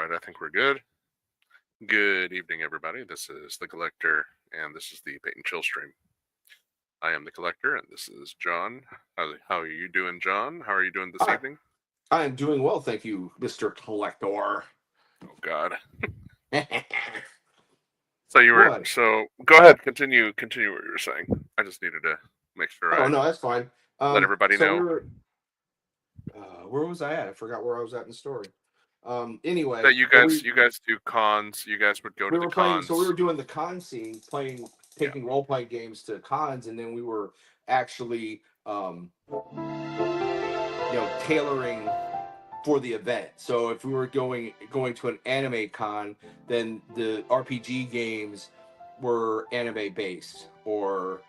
right, I think we're good. Good evening, everybody. This is the Collector, and this is the Bait and Chill stream. I am the Collector, and this is John. How are you doing, John? How are you doing this Hi, evening? I am doing well, thank you, Mr. Collector. Oh God. What? So go ahead, continue what you were saying. I just needed to make sure Oh I no, that's fine. let everybody So know. where was I at? I forgot where I was at in the story. Anyway, That you guys do cons. You guys would go to we the were playing. cons. So we were doing the con scene, Yeah. taking role playing games to cons, and then we were actually, tailoring for the event. So if we were going to an anime con, then the RPG games were anime based, or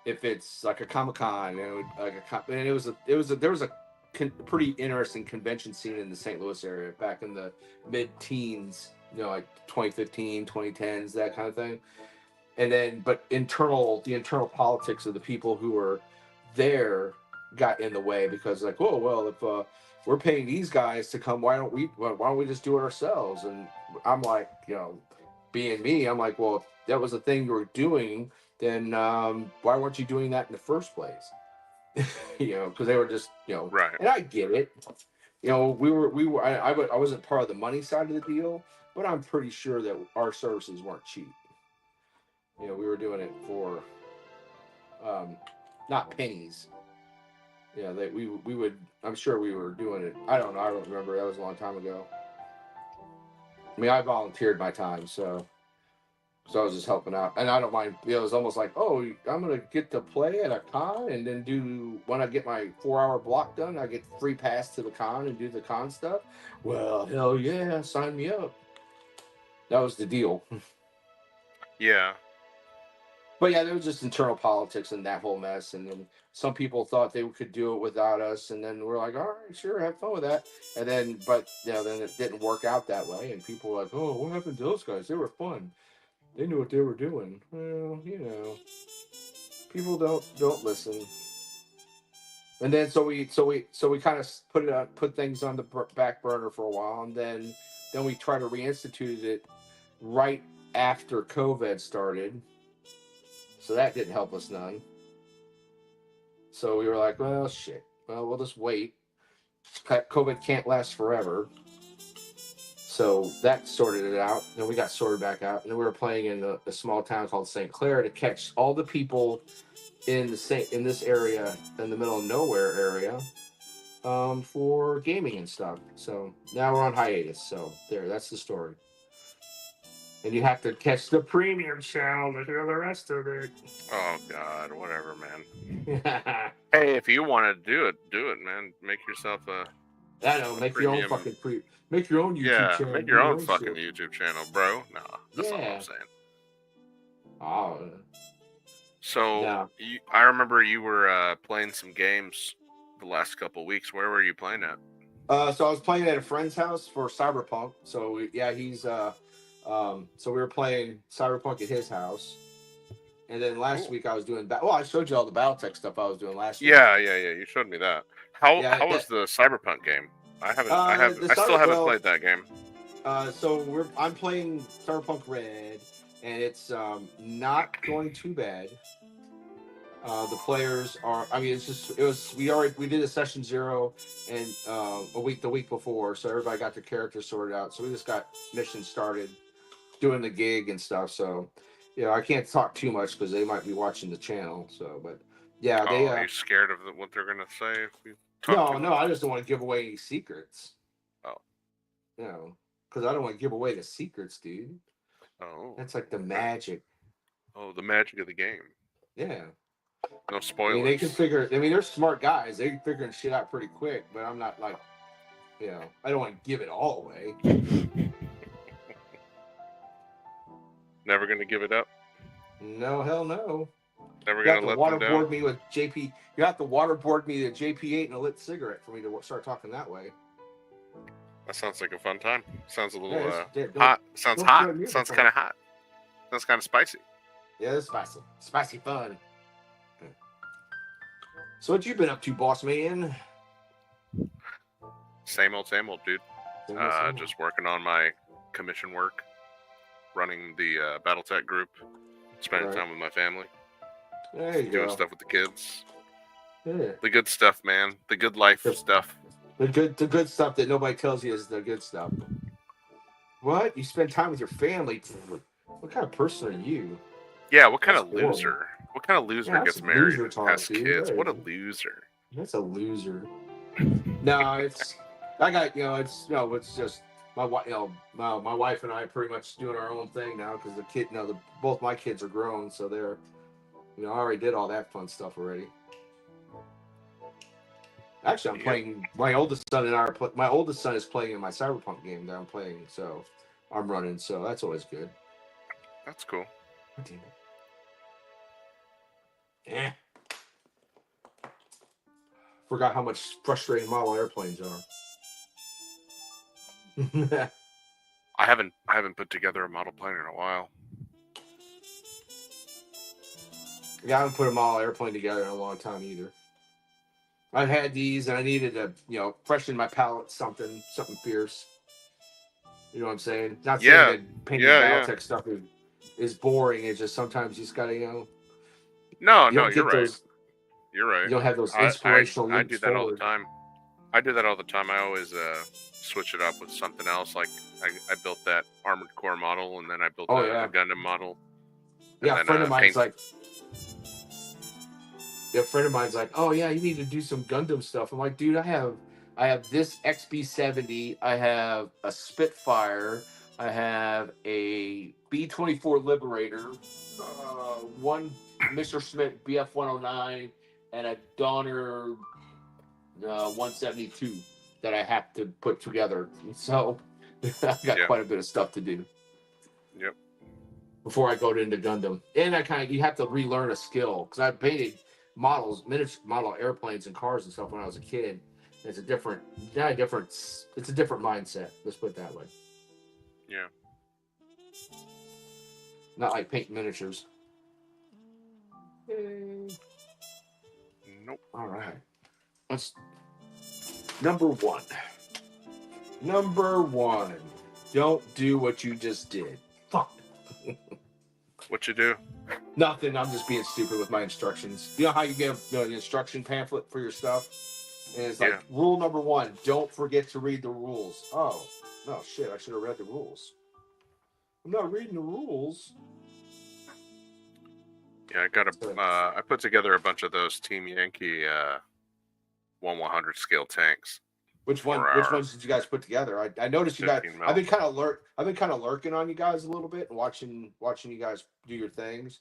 if it's like a Comic Con, and there was a pretty interesting convention scene in the St. Louis area back in the mid teens, like 2015, 2010s, that kind of thing. And then, but the internal politics of the people who were there got in the way, because like, oh well, if we're paying these guys to come, why don't we just do it ourselves? And I'm like, being me, I'm like, well, if that was the thing you were doing, then why weren't you doing that in the first place? Because they were just, Right. and I get it. I wasn't part of the money side of the deal, but I'm pretty sure that our services weren't cheap. We were doing it for not pennies. That we would. I'm sure we were doing it. I don't know. I don't remember. That was a long time ago. I mean, I volunteered my time, so I was just helping out, and I don't mind. It was almost like, oh, I'm gonna get to play at a con, and then when I get my 4-hour block done, I get free pass to the con and do the con stuff. Well, hell yeah, sign me up. That was the deal. Yeah. But yeah, there was just internal politics and that whole mess, and then some people thought they could do it without us, and then we're like, all right, sure, have fun with that. And then, but then it didn't work out that way, and people were like, oh, what happened to those guys? They were fun. They knew what they were doing. Well, people don't listen. And then so we kind of put things on the back burner for a while, and then we try to reinstitute it right after COVID started. So that didn't help us none. So we were like, well, shit. Well, we'll just wait. COVID can't last forever. So that sorted it out. Then we got sorted back out. And then we were playing in a small town called St. Clair to catch all the people in this area, in the middle of nowhere area, for gaming and stuff. So now we're on hiatus. So that's the story. And you have to catch the premium channel to hear the rest of it. Oh God, whatever, man. Hey, if you want to do it, man. Make yourself a. I know. Make your own fucking Make your own YouTube channel. Make your own fucking YouTube channel, bro. No, that's not what I'm saying. Oh. So I remember you were playing some games the last couple of weeks. Where were you playing at? So I was playing at a friend's house for Cyberpunk. So he's so we were playing Cyberpunk at his house. And then last week I was doing I showed you all the BattleTech stuff I was doing last week. Yeah. You showed me that. How was the Cyberpunk game? I still haven't played that game. So I'm playing Cyberpunk Red, and it's not going too bad. The players are. I mean, we did a session 0 and the week before, so everybody got their characters sorted out. So we just got missions started, doing the gig and stuff. So I can't talk too much because they might be watching the channel. So, but yeah, are you scared of what they're gonna say if you talk too much? I just don't want to give away any secrets. Oh. Because I don't want to give away the secrets, dude. Oh. That's like the magic. Oh, the magic of the game. Yeah. No spoilers. I mean, they can figure. I mean, they're smart guys. They're figuring shit out pretty quick. But I'm not like, I don't want to give it all away. Never gonna give it up. No, hell no. Never gonna let them down. Waterboard me with JP. You have to waterboard me to JP8 and a lit cigarette for me to start talking that way. That sounds like a fun time. Sounds a little hot. Sounds hot. Sounds kind of hot. Sounds kind of spicy. Yeah, it's spicy. Spicy fun. So what you been up to, boss man? Same old, dude. Just working on my commission work, running the BattleTech group, spending Right. time with my family, There you doing go. stuff with the kids. Yeah. The good stuff, man. The good life The- stuff. The good stuff that nobody tells you is the good stuff. What? You spend time with your family? What kind of person are you? Yeah, what kind That's of horrible. loser? What kind of loser Yeah, that's gets married loser and talk, has dude. kids? That What a is- loser. That's a loser. No, it's I got it's just my wife. My wife and I are pretty much doing our own thing now because the kid, both my kids are grown, so they're, I already did all that fun stuff already. Actually, I'm Yep. playing. My oldest son and I are. My oldest son is playing in my Cyberpunk game that I'm playing, so I'm running. So that's always good. That's cool. God damn it. Forgot how much frustrating model airplanes are. I haven't put together a model plane in a while. Yeah, I haven't put a model airplane together in a long time either. I've had these, and I needed to, freshen my palette, something fierce. You know what I'm saying? Not saying Yeah. that painting Yeah. Battletech stuff is boring. It's just sometimes you just gotta, No, you no, don't you're get right. those. You're right. You don't have those I inspirational I leaps do that all the forward. time. I do that all the time. I always switch it up with something else. Like I built that Armored Core model, and then I built a Gundam model. And Yeah, then, a friend of mine's paint- like, oh yeah, you need to do some Gundam stuff. I'm like, dude, I have this XB70, I have a Spitfire, I have a B-24 Liberator, one Mr. Smith BF-109, and a Donner 172 that I have to put together. So I've got quite a bit of stuff to do. Yep. Before I go into Gundam, and you have to relearn a skill because I painted miniature model airplanes and cars and stuff when I was a kid. It's a different mindset. Let's put it that way. Yeah. Not like paint miniatures. Nope. All right. Let's number one. Number one. Don't do what you just did. Fuck. What you do? Nothing. I'm just being stupid with my instructions. You know how you give an instruction pamphlet for your stuff? And it's like, rule number one, don't forget to read the rules. Oh, no, shit. I should have read the rules. I'm not reading the rules. Yeah, I put together a bunch of those Team Yankee 1/100 scale tanks. Which ones did you guys put together? I noticed you guys. I've been kind of lurking on you guys a little bit and watching you guys do your things.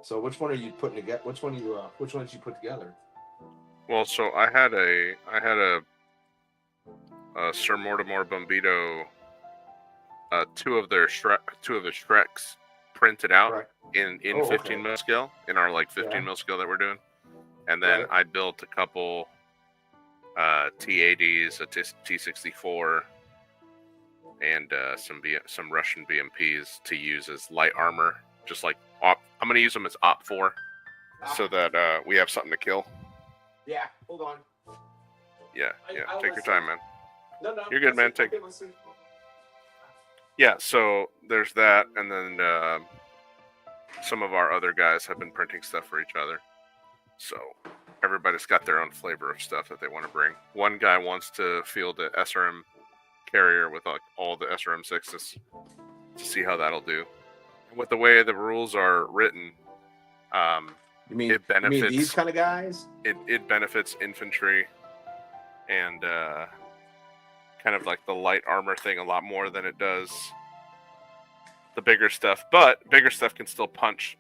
So which one are you putting together? Which ones you put together? Well, so I had a Sir Mortimer Bombito, two of the Shreks printed out in 15 mil scale, in our 15 mil scale that we're doing, and then I built a couple T-80s, a T-64, and some Russian BMPs to use as light armor. Just like I'm going to use them as OP4, so that we have something to kill. Yeah, hold on. Yeah, take your time, man. No, you're good, man. Yeah, so there's that, and then some of our other guys have been printing stuff for each other. So everybody's got their own flavor of stuff that they want to bring. One guy wants to field an SRM carrier with all the SRM6s to see how that'll do. And with the way the rules are written, it benefits. You mean these kind of guys? It benefits infantry and kind of like the light armor thing a lot more than it does the bigger stuff. But bigger stuff can still punch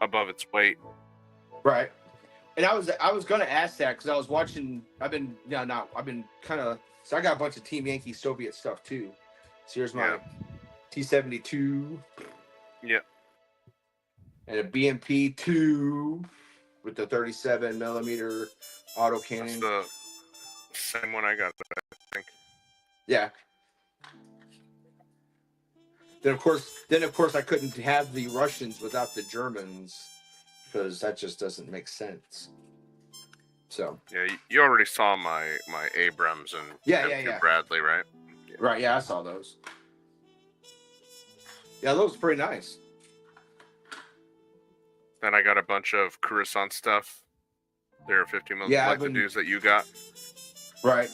above its weight. Right. And I was gonna ask that because I was watching. So I got a bunch of Team Yankee Soviet stuff too. So here's my T-72. Yeah. And a BMP-2 with the 37 millimeter autocannon. That's the same one I got, I think. Yeah. Then of course I couldn't have the Russians without the Germans because that just doesn't make sense. So Yeah, you already saw my Abrams and yeah, M2 Bradley, right? Yeah. right. Yeah, I saw those. Yeah, those were pretty nice. Then I got a bunch of Coruscant stuff. There are 50 mil Yeah, like the dudes that you got. right.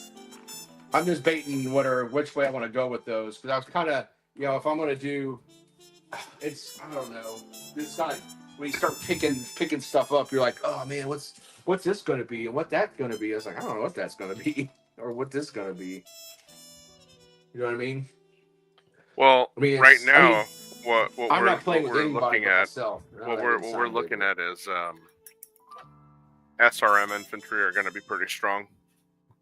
I'm just baiting which way I want to go with those because I was kind of, if I'm gonna do, I don't know. It's kind of when you start picking stuff up, you're like, oh man, what's this gonna be and what that's gonna be? I was like, I don't know what that's gonna be or what this is gonna be. You know what I mean? Well, I mean, right now, what I'm we're not playing with anybody looking but at, myself. what we're looking at is SRM infantry are going to be pretty strong,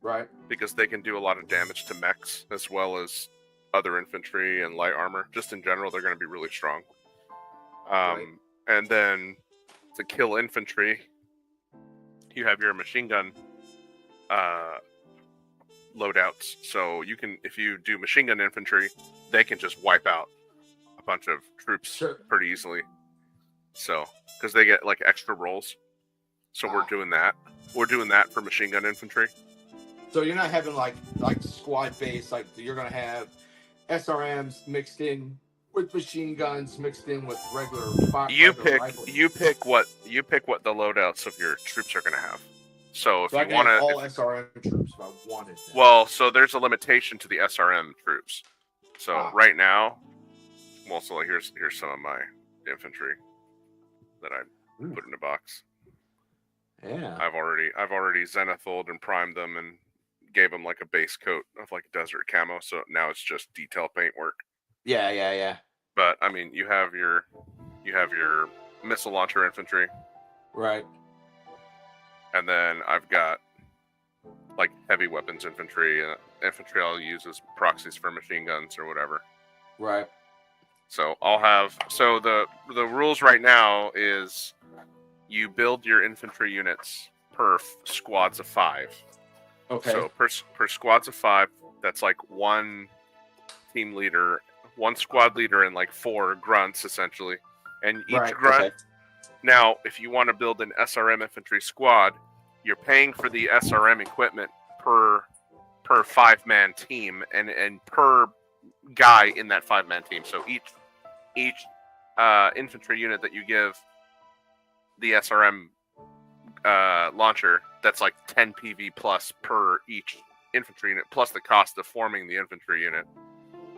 right? because they can do a lot of damage to mechs as well as other infantry and light armor. Just in general, they're going to be really strong. Right. And then to kill infantry, you have your machine gun loadouts. So you can, if you do machine gun infantry, they can just wipe out a bunch of troops pretty easily. So, because they get like extra rolls. So we're doing that. We're doing that for machine gun infantry. So you're not having like squad base, like you're gonna have SRMs mixed in with machine guns, mixed in with regular fire. You pick what the loadouts of your troops are gonna have. So if so you want to, all SRM troops, if I wanted them. Well, so there's a limitation to the SRM troops. So right now, well, so here's some of my infantry that I put in a box. Yeah. I've already zenithaled and primed them and gave them like a base coat of like desert camo. So now it's just detail paint work. Yeah. But I mean, you have your missile launcher infantry, right? And then I've got like heavy weapons infantry. Infantry I'll use as proxies for machine guns or whatever. Right. So I'll have the rules right now is you build your infantry units per squads of 5. Okay. So per squads of 5, that's like one team leader, one squad leader, and like 4 grunts essentially. And each grunt. Okay. Now, if you want to build an SRM infantry squad, you're paying for the SRM equipment per 5-man team and per guy in that 5-man team. So each infantry unit that you give the SRM launcher, that's like 10 PV plus per each infantry unit, plus the cost of forming the infantry unit.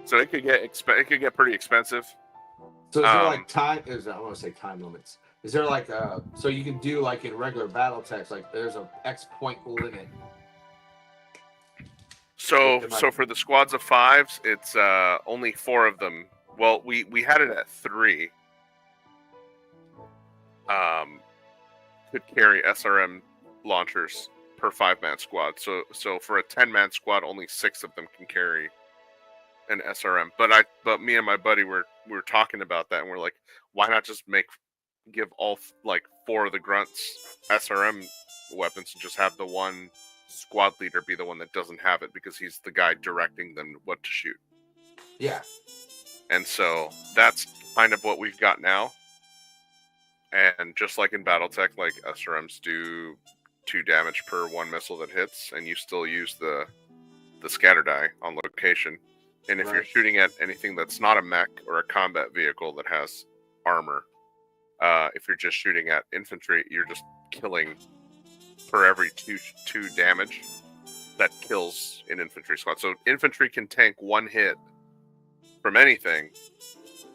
So it could get pretty expensive. So is there like time? I want to say time limits. Is there like so you can do like in regular battle text, like there's a X point limit? So for the squads of 5s, it's only 4 of them. Well, we had it at 3. Could carry SRM launchers per 5-man squad. So for a 10-man squad, only 6 of them can carry an SRM. But me and my buddy were talking about that, and we're like, why not just give all like 4 of the grunts SRM weapons and just have the one squad leader be the one that doesn't have it, because he's the guy directing them what to shoot. Yeah. And so that's kind of what we've got now. And just like in BattleTech, like SRMs do 2 damage per 1 missile that hits, and you still use the scatter die on location. And if you're shooting at anything that's not a mech or a combat vehicle that has armor, if you're just shooting at infantry, you're just killing for every 2 damage that kills an infantry squad. So infantry can tank 1 hit from anything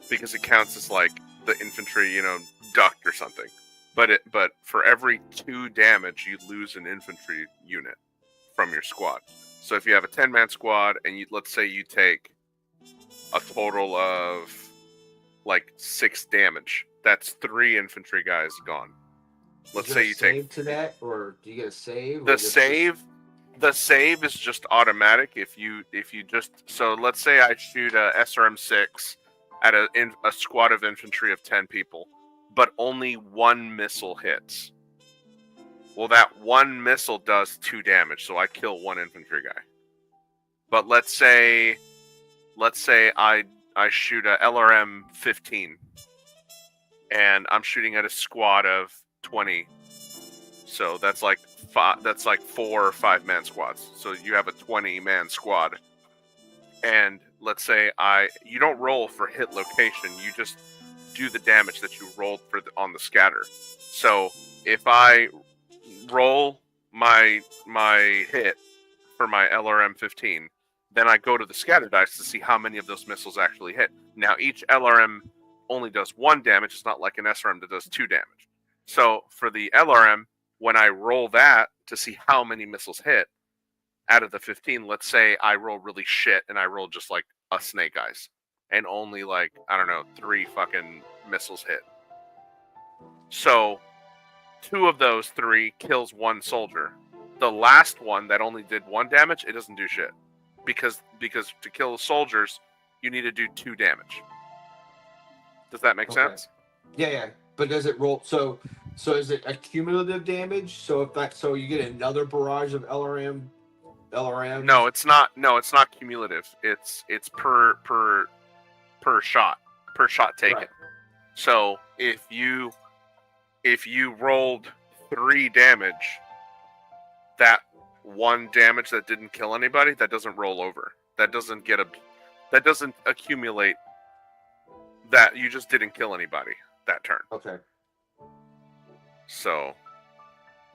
because it counts as like the infantry, ducked or something. But for every 2 damage, you lose an infantry unit from your squad. So if you have a 10-man squad and let's say you take a total of like 6 damage, that's 3 infantry guys gone. Let's say you take to that, or do you get a save? The save is just automatic. If you just, so let's say I shoot a SRM-6 at a squad of infantry of 10 people, but only 1 missile hits. Well, that 1 missile does 2 damage, so I kill 1 infantry guy. But let's say I shoot a LRM-15, and I'm shooting at a squad of 20 So that's like five, that's like 4 or 5 man squads. So you have a 20-man squad, and let's say you don't roll for hit location. You just do the damage that you rolled on the scatter. So if I roll my hit for my LRM 15, then I go to the scatter dice to see how many of those missiles actually hit. Now each LRM only does 1 damage. It's not like an SRM that does 2 damage. So for the LRM, when I roll that to see how many missiles hit out of the 15, let's say I roll really shit and I roll just like a Snake Eyes and only like, I don't know, 3 fucking missiles hit. So 2 of those 3 kills 1 soldier. The last one that only did 1 damage, it doesn't do shit. Because to kill the soldiers, you need to do 2 damage. Does that make sense? Yeah. But does it roll? So is it a cumulative damage? So so you get another barrage of LRM. No, it's not. No, it's not cumulative. It's per shot, per shot taken. Right. So if you rolled 3 damage, that 1 damage that didn't kill anybody, that doesn't roll over. That doesn't accumulate. That you just didn't kill anybody that turn. Okay. So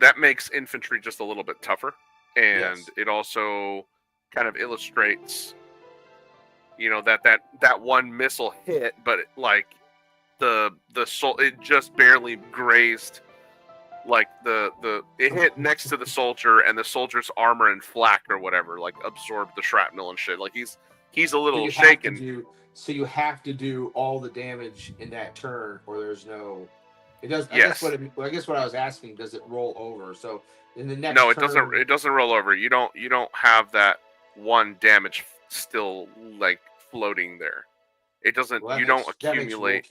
that makes infantry just a little bit tougher, and yes. It also kind of illustrates, that 1 missile hit, but like it just barely grazed, like it hit next to the soldier, and the soldier's armor and flak or whatever like absorbed the shrapnel and shit. Like he's a little shaken. So you have to do all the damage in that turn, or there's no. It does. Yes. I guess what I was asking, does it roll over? So in the next. No, it turn, doesn't. It doesn't roll over. You don't have that 1 damage still like floating there. It doesn't. Well, you don't accumulate.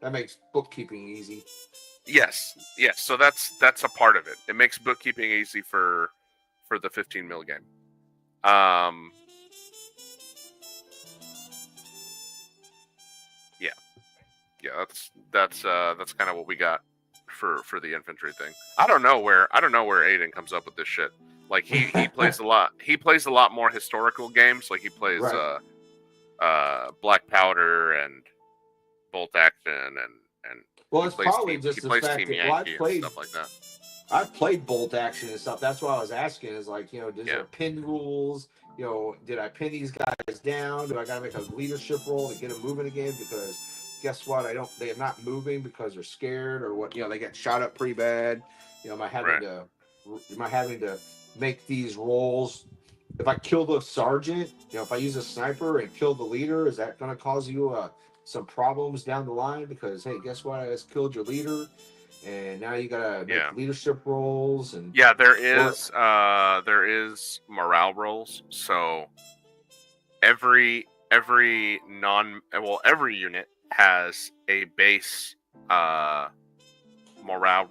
That makes bookkeeping easy. Yes. So that's a part of it. It makes bookkeeping easy for the 15 mil game. Yeah, that's kind of what we got for the infantry thing. I don't know where Aiden comes up with this shit. Like he plays a lot. He plays a lot more historical games. Like he plays Black Powder and Bolt Action and well, it's probably just the fact Team that Yankee and stuff like that. I've played Bolt Action and stuff. That's what I was asking. Is like, does there pin rules? Did I pin these guys down? Do I got to make a leadership roll to get them moving again? Because guess what? They're not moving because they're scared or what? They get shot up pretty bad. Am I having to make these rolls? If I kill the sergeant, if I use a sniper and kill the leader, is that going to cause you some problems down the line? Because hey, guess what? I just killed your leader, and now you gotta make leadership rolls. And there is morale rolls. So every unit has a base morale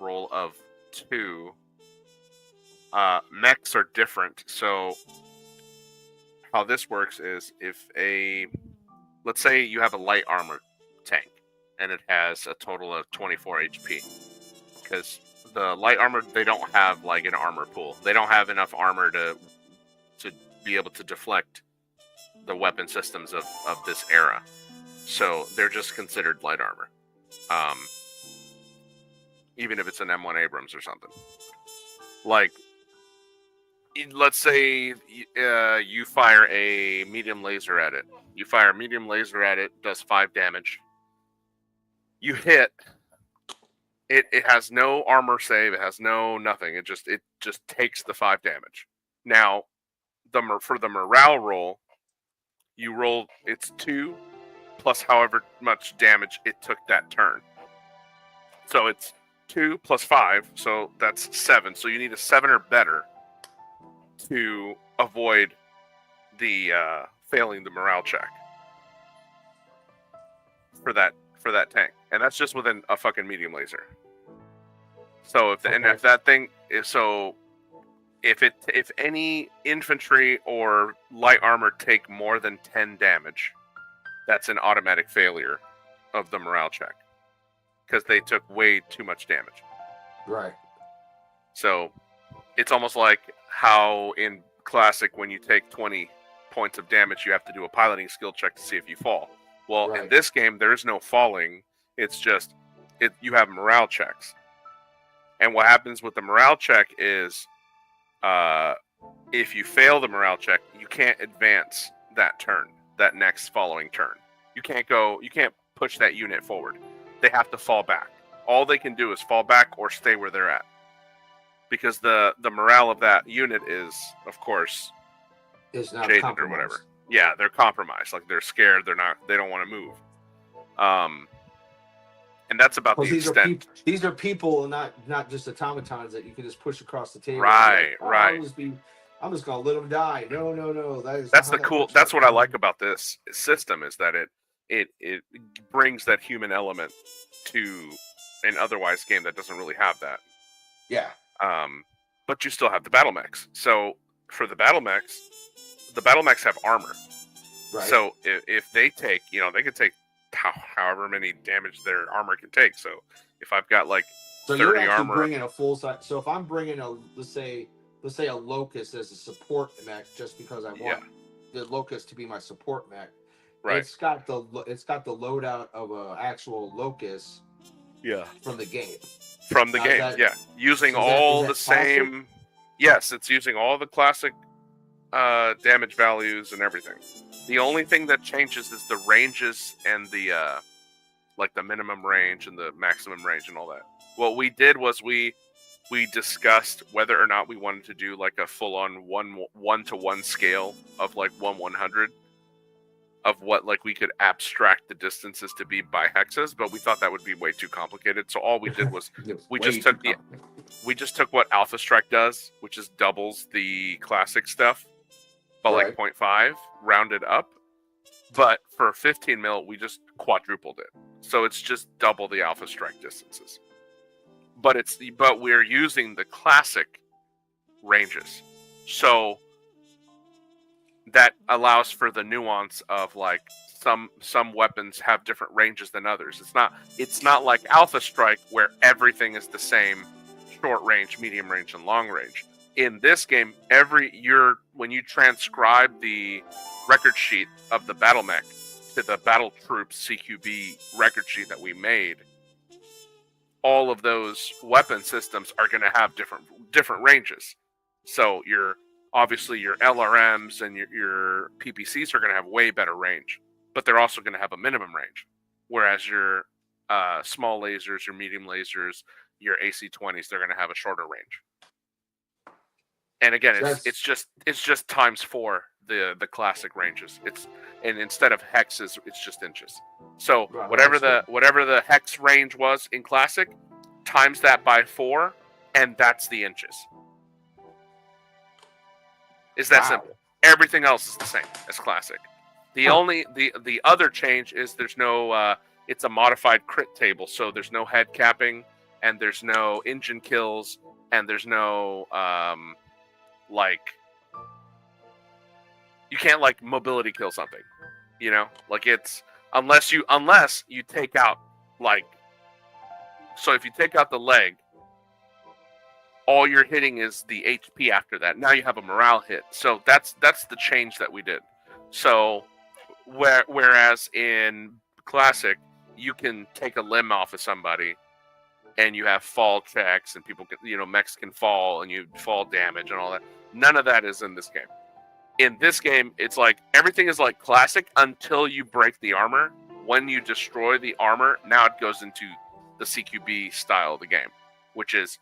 roll of 2. Mechs are different. So how this works is let's say you have a light armor tank and it has a total of 24 HP. Because the light armor, they don't have like an armor pool. They don't have enough armor to be able to deflect the weapon systems of this era. So they're just considered light armor. Even if it's an M1 Abrams or something. Like, let's say you fire a medium laser at it. You fire a medium laser at it, does 5 damage. You hit. It has no armor save. It has no nothing. It just takes the 5 damage. Now, for the morale roll, you roll. It's 2 plus however much damage it took that turn. So it's 2 plus 5, so that's 7. So you need a 7 or better to avoid the failing the morale check for that tank, and that's just within a fucking medium laser. So if any infantry or light armor take more than 10 damage, that's an automatic failure of the morale check because they took way too much damage. Right. So it's almost like how in Classic, when you take 20 points of damage, you have to do a piloting skill check to see if you fall. Well, in Right. this game, there's no falling. It's just you have morale checks. And what happens with the morale check is if you fail the morale check, you can't advance that turn, that next following turn. You can't push that unit forward. They have to fall back. All they can do is fall back or stay where they're at. Because the morale of that unit is, of course, It's not jaded compromised. or whatever. Yeah, they're compromised. Like they're scared. They don't want to move. And that's about the extent. These are people, not just automatons that you can just push across the table. Right, Like, right. I'm just gonna let them die. No. That's the cool. That's what I like about this system is that it brings that human element to an otherwise game that doesn't really have that. Yeah. But you still have the battle mechs. So for the battle mechs have armor. Right. So if they take, they can take however many damage their armor can take. So if I've got like 30 you're actually armor, bringing a full size. So if I'm bringing let's say a Locust as a support mech, just because I want the Locust to be my support mech, right? It's got the loadout of a actual Locust. Yeah. From the game. Using all the same. Yes, it's using all the classic damage values and everything. The only thing that changes is the ranges and the like the minimum range and the maximum range and all that. What we did was we discussed whether or not we wanted to do like a full-on 1-to-1 scale of like 1/100 of what like we could abstract the distances to be by hexes, but we thought that would be way too complicated. So all we did was we just took what Alpha Strike does, which is doubles the classic stuff, but like 0.5 rounded up. But for 15 mil, we just quadrupled it. So it's just double the Alpha Strike distances. But we're using the classic ranges. So that allows for the nuance of like some weapons have different ranges than others. It's not like Alpha Strike where everything is the same, short range, medium range, and long range. In this game, when you transcribe the record sheet of the battle mech to the battle troops CQB record sheet that we made, all of those weapon systems are going to have different ranges. So obviously your LRMs and your PPCs are going to have way better range, but they're also going to have a minimum range. Whereas your small lasers, your medium lasers, your AC-20s, they're going to have a shorter range. And again, it's just times 4 the classic ranges. And instead of hexes, it's just inches. So whatever the hex range was in classic, times that by 4, and that's the inches. Is that simple? Everything else is the same as classic. The only the other change is there's no it's a modified crit table, so there's no head capping, and there's no engine kills, and there's no like you can't like mobility kill something, like it's unless you take out like, so if you take out the leg, all you're hitting is the HP after that. Now you have a morale hit. So that's the change that we did. So whereas in classic, you can take a limb off of somebody and you have fall checks and people can, mechs can fall and you fall damage and all that. None of that is in this game. In this game, it's like everything is like classic until you break the armor. When you destroy the armor, now it goes into the CQB style of the game, which is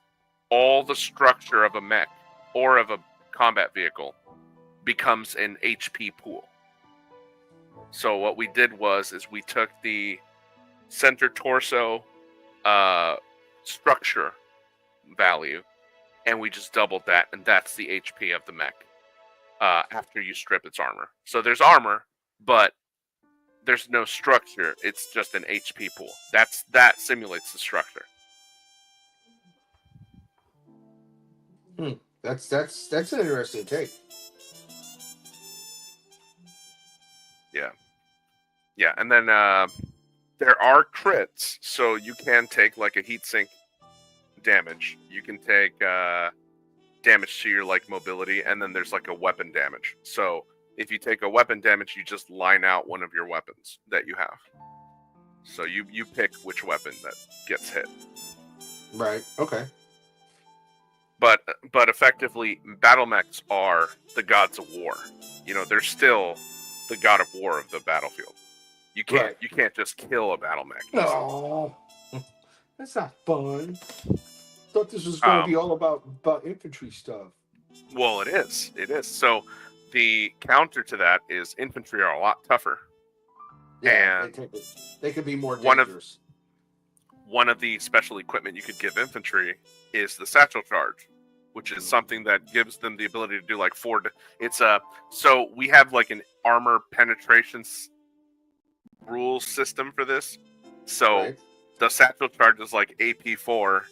all the structure of a mech or of a combat vehicle becomes an HP pool. So what we did is we took the center torso structure value and we just doubled that, and that's the HP of the mech after you strip its armor. So there's armor, but there's no structure. It's just an HP pool. That simulates the structure. That's an interesting take. Yeah, and then there are crits, so you can take like a heatsink damage. You can take damage to your like mobility, and then there's like a weapon damage. So if you take a weapon damage, you just line out one of your weapons that you have. So you pick which weapon that gets hit. Right. Okay. But effectively, battle mechs are the gods of war. You know, they're still the god of war of the battlefield. You can't just kill a battle mech. No, that's not fun. Thought this was going to be all about infantry stuff. Well, it is. It is. So the counter to that is infantry are a lot tougher. Yeah, and they could be more dangerous. One of the special equipment you could give infantry is the satchel charge, which is something that gives them the ability to do like so we have like an armor penetration rules system for this. So the satchel charge is like AP4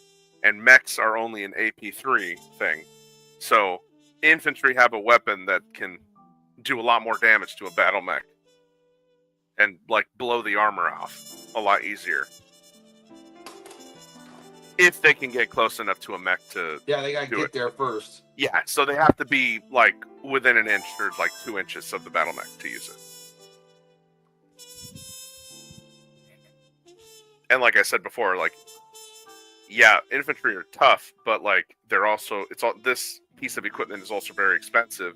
and mechs are only an AP3 thing. So infantry have a weapon that can do a lot more damage to a battle mech and like blow the armor off a lot easier. If they can get close enough to a mech to they gotta get there first. Yeah, so they have to be like within an inch or like 2 inches of the battle mech to use it. And like I said before, like infantry are tough, but like this piece of equipment is also very expensive.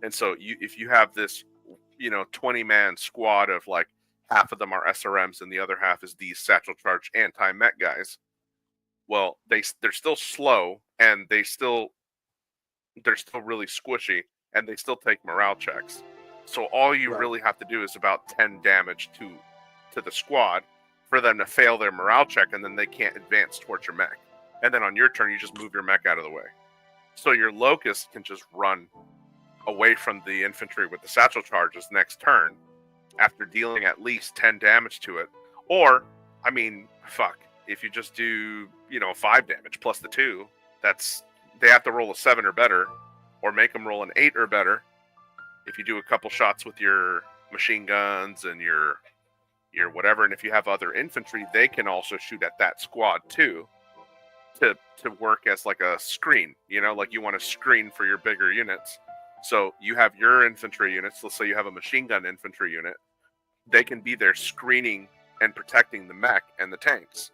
And so if you have this 20-man squad of like half of them are SRMs and the other half is these satchel charge anti-mech guys. Well, they're still slow and they're still really squishy and they still take morale checks. So all you really have to do is about 10 damage to the squad for them to fail their morale check, and then they can't advance towards your mech. And then on your turn, you just move your mech out of the way. So your locust can just run away from the infantry with the satchel charges next turn after dealing at least 10 damage to it. Or, I mean, if you just do 5 damage plus the 2, they have to roll a 7 or better, or make them roll an 8 or better. If you do a couple shots with your machine guns and your whatever, and if you have other infantry, they can also shoot at that squad too, to work as like a screen. Like you want to screen for your bigger units. So you have your infantry units. Let's say you have a machine gun infantry unit. They can be there screening and protecting the mech and the tanks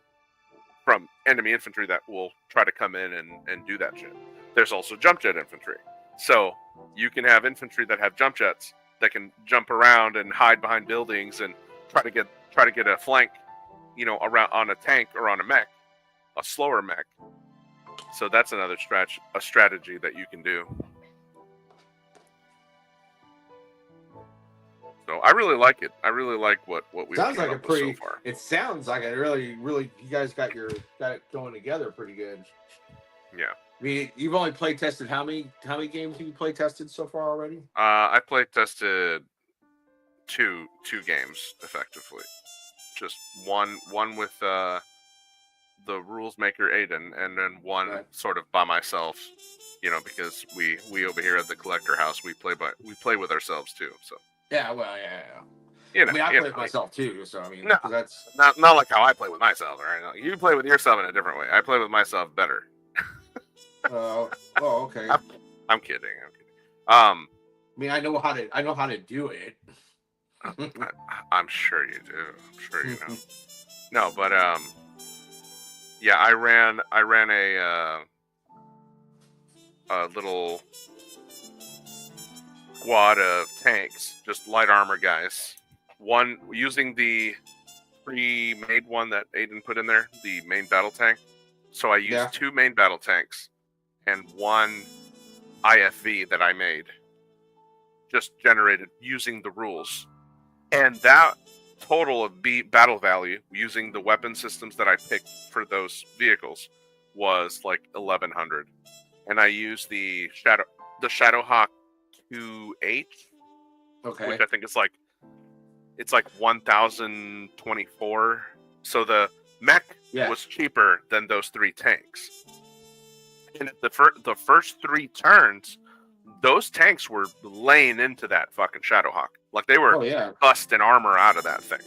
from enemy infantry that will try to come in and do that shit. There's also jump jet infantry. So you can have infantry that have jump jets that can jump around and hide behind buildings and try to get a flank, around on a tank or on a mech, a slower mech. So that's another strategy that you can do. So I really like it. I really like what we've done so far. It sounds like it really, really. You guys got it going together pretty good. Yeah. I mean, you've only play tested how many games have you play tested so far already? I play tested two games effectively. Just one with the rules maker Aiden, and then one sort of by myself. Because we over here at the Collector House we play with ourselves too. So. Yeah, well, yeah. I play with myself too, so I mean, no, that's not like how I play with myself, right? No, you play with yourself in a different way. I play with myself better. Okay. I'm kidding. I mean, I know how to do it. I'm sure you do. I'm sure you know. No, but I ran a little squad of tanks, just light armor guys. One using the pre-made one that Aiden put in there, the main battle tank. So I used 2 main battle tanks and 1 IFV that I made, just generated using the rules. And that total of battle value using the weapon systems that I picked for those vehicles was like 1,100. And I used the Shadowhawk 2H, which I think is like 1,024. So the mech was cheaper than those 3 tanks. And the first 3 turns, those tanks were laying into that fucking Shadowhawk. Like they were busting armor out of that thing.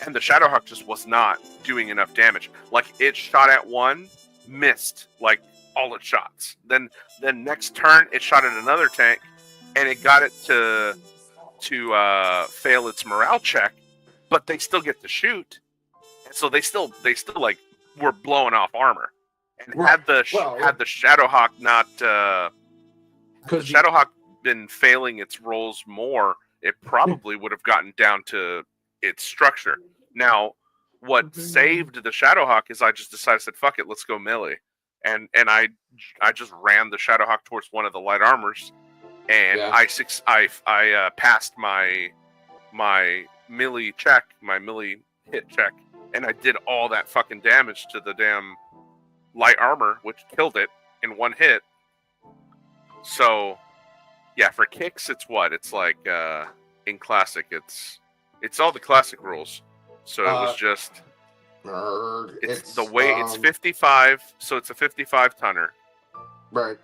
And the Shadowhawk just was not doing enough damage. Like it shot at one missed like all its shots. Then next turn it shot at another tank, and it got it to fail its morale check, but they still get to shoot, and so they still like were blowing off armor. And Right. had the Shadowhawk not because Shadowhawk been failing its rolls more, it probably would have gotten down to its structure. Now, what saved the Shadowhawk is I just decided, said, fuck it, let's go melee. And I just ran the Shadowhawk towards one of the light armors, and I passed my melee check, my melee hit check, and I did all that fucking damage to the damn light armor, which killed it in one hit. So, yeah, for kicks, it's what? It's like, in Classic, it's all the Classic rules. So it was just... It's the way, it's 55, so it's a 55 tonner. Right.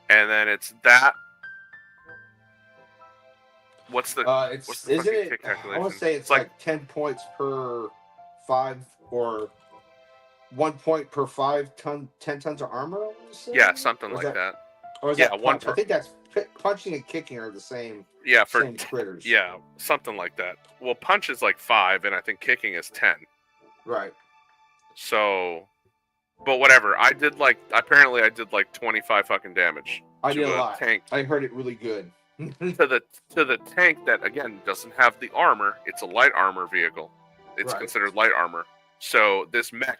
And then it's that... What's the isn't it, kick calculation? I want to say it's like 10 points per 5, or 1 point per 10 tons of armor? Yeah, something like that. Or is that punch? I think that's punching and kicking are the same. Yeah, for same critters. Yeah, something like that. Well, punch is like 5, and I think kicking is 10. Right. So, but whatever. Apparently I did like 25 fucking damage. I did a lot. Tank. I heard it really good. to the tank that again doesn't have the armor. It's a light armor vehicle. It's considered light armor. So this mech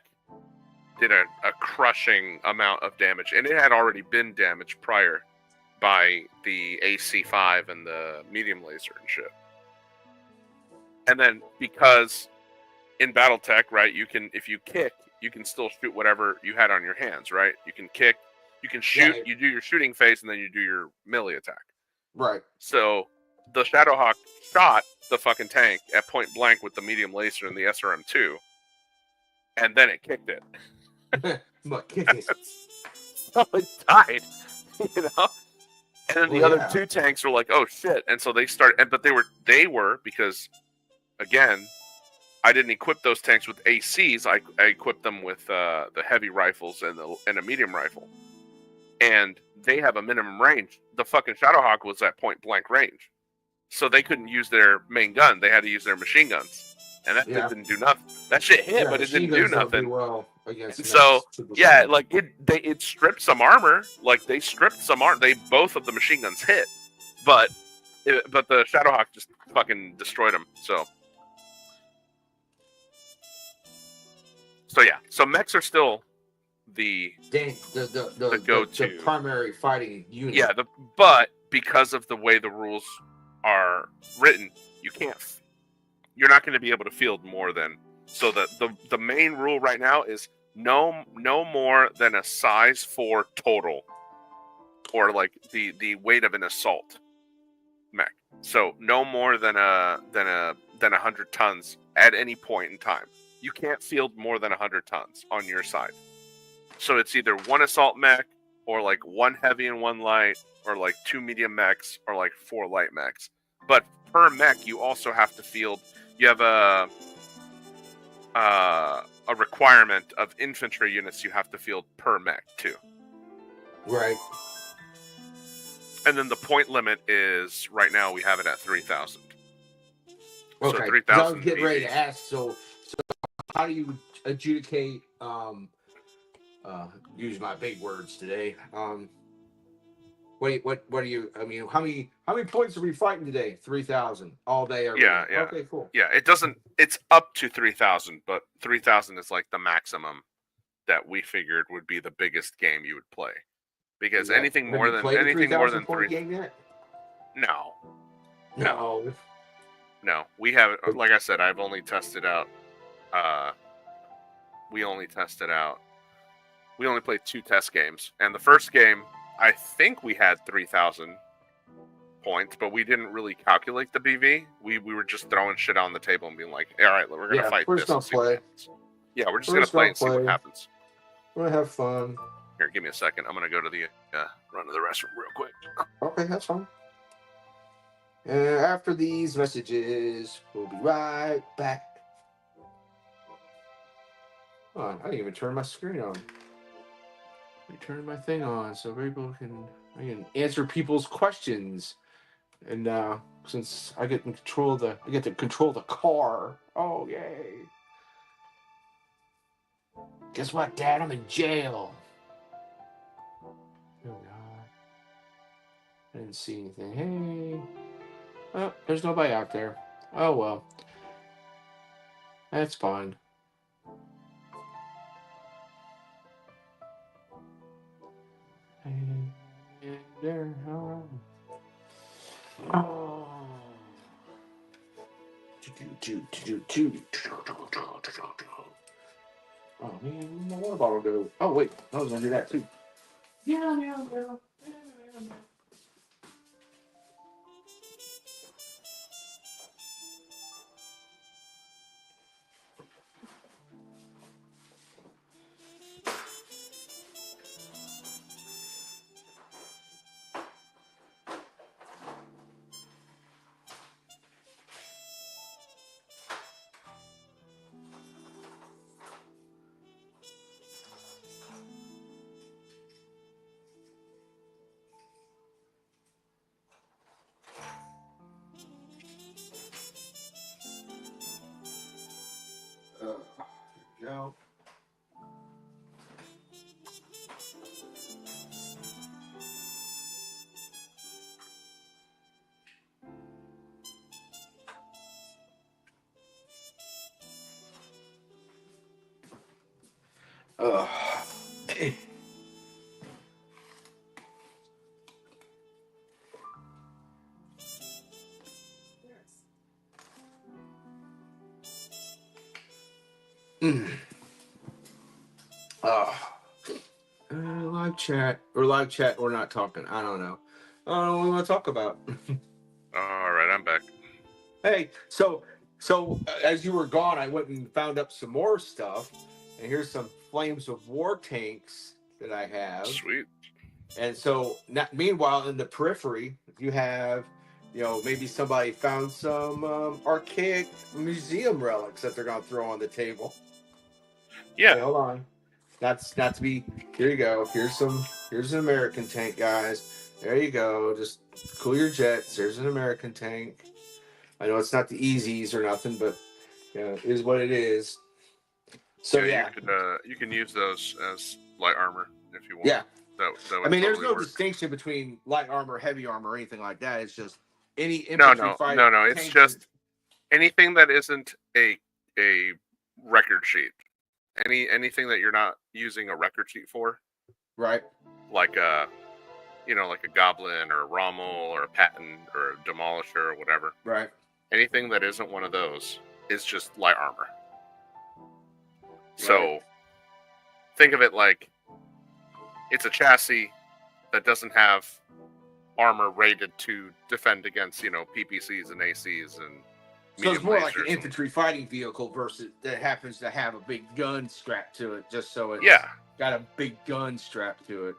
did a crushing amount of damage, and it had already been damaged prior by the AC-5 and the medium laser and shit. And then because in BattleTech, right, you can, if you kick, you can still shoot whatever you had on your hands, right? You can kick, you can shoot, you do your shooting phase, and then you do your melee attack. Right. So the Shadowhawk shot the fucking tank at point blank with the medium laser and the SRM-2, and then it kicked it. But kicking. So it died, you know? And then the other two tanks were like, oh shit. And so they started, but they were, because again, I didn't equip those tanks with ACs. I equipped them with the heavy rifles and a medium rifle. And they have a minimum range. The fucking Shadowhawk was at point blank range. So they couldn't use their main gun. They had to use their machine guns. And that didn't do nothing. That shit hit, but it didn't do nothing. And so, yeah, like it stripped some armor. Like they stripped some armor. Both of the machine guns hit. But the Shadowhawk just fucking destroyed them. So yeah. So mechs are still the go-to, the primary fighting unit. Yeah, but because of the way the rules are written, you're not going to be able to field more than. So the main rule right now is no more than a size 4 total, or like the weight of an assault mech. So no more than 100 tons at any point in time. You can't field more than 100 tons on your side. So it's either one assault mech, or like one heavy and one light, or like 2 medium mechs, or like 4 light mechs. But per mech, you also have to field. You have a requirement of infantry units you have to field per mech too. Right. And then the point limit is, right now we have it at 3,000. Okay. So 3,000. I was getting ready to ask. So how do you adjudicate? Use my big words today. What are you? I mean, how many points are we fighting today? 3,000 all day. Yeah. Okay, cool. Yeah, it doesn't. It's up to 3,000, but 3,000 is like the maximum that we figured would be the biggest game you would play. Because anything more than 3 game yet? No. We haven't. Like I said, I've only tested out. We only played 2 test games, and the first game, I think we had 3,000 points, but we didn't really calculate the BV. We were just throwing shit on the table and being like, all right, we're going to fight we're this. Just gonna play. Yeah, we're just going to play and see what happens. We're going to have fun. Here, give me a second. I'm going to go to the run to the restroom real quick. Okay, that's fine. And after these messages, we'll be right back. Hold on, I didn't even turn my screen on. Let me turn my thing on so I can answer people's questions. And since I get to control the car. Oh yay! Guess what, Dad? I'm in jail. Oh God! I didn't see anything. Hey, oh, there's nobody out there. Oh well, that's fine. And there, all right. Oh. Oh man, my water bottle go. Oh wait, I was gonna do that too. Yeah. No. Uh, mm. uh, live chat. We're not talking. I don't know. I don't know what we want to talk about. All right, I'm back. Hey, so as you were gone, I went and found up some more stuff, and here's some Flames of War tanks that I have. Sweet. And so, meanwhile, in the periphery, you have, maybe somebody found some archaic museum relics that they're gonna throw on the table. Yeah. Hey, hold on. That's not to be. Here you go. Here's an American tank, guys. There you go. Just cool your jets. There's an American tank. I know it's not the easies or nothing, but it is what it is. So yeah. You can use those as light armor if you want. Yeah. That I mean, there's totally no work. distinction between light armor, heavy armor, or anything like that. It's just any No. infantry fighter. No. It's just anything that isn't a record sheet. Anything that you're not using a record sheet for. Right. Like a goblin or a Rommel or a Patton or a Demolisher or whatever. Right. Anything that isn't one of those is just light armor. So think of it like it's a chassis that doesn't have armor rated to defend against, PPCs and ACs and so it's more like an infantry fighting vehicle versus that happens to have a big gun strapped to it, just so it's got a big gun strapped to it.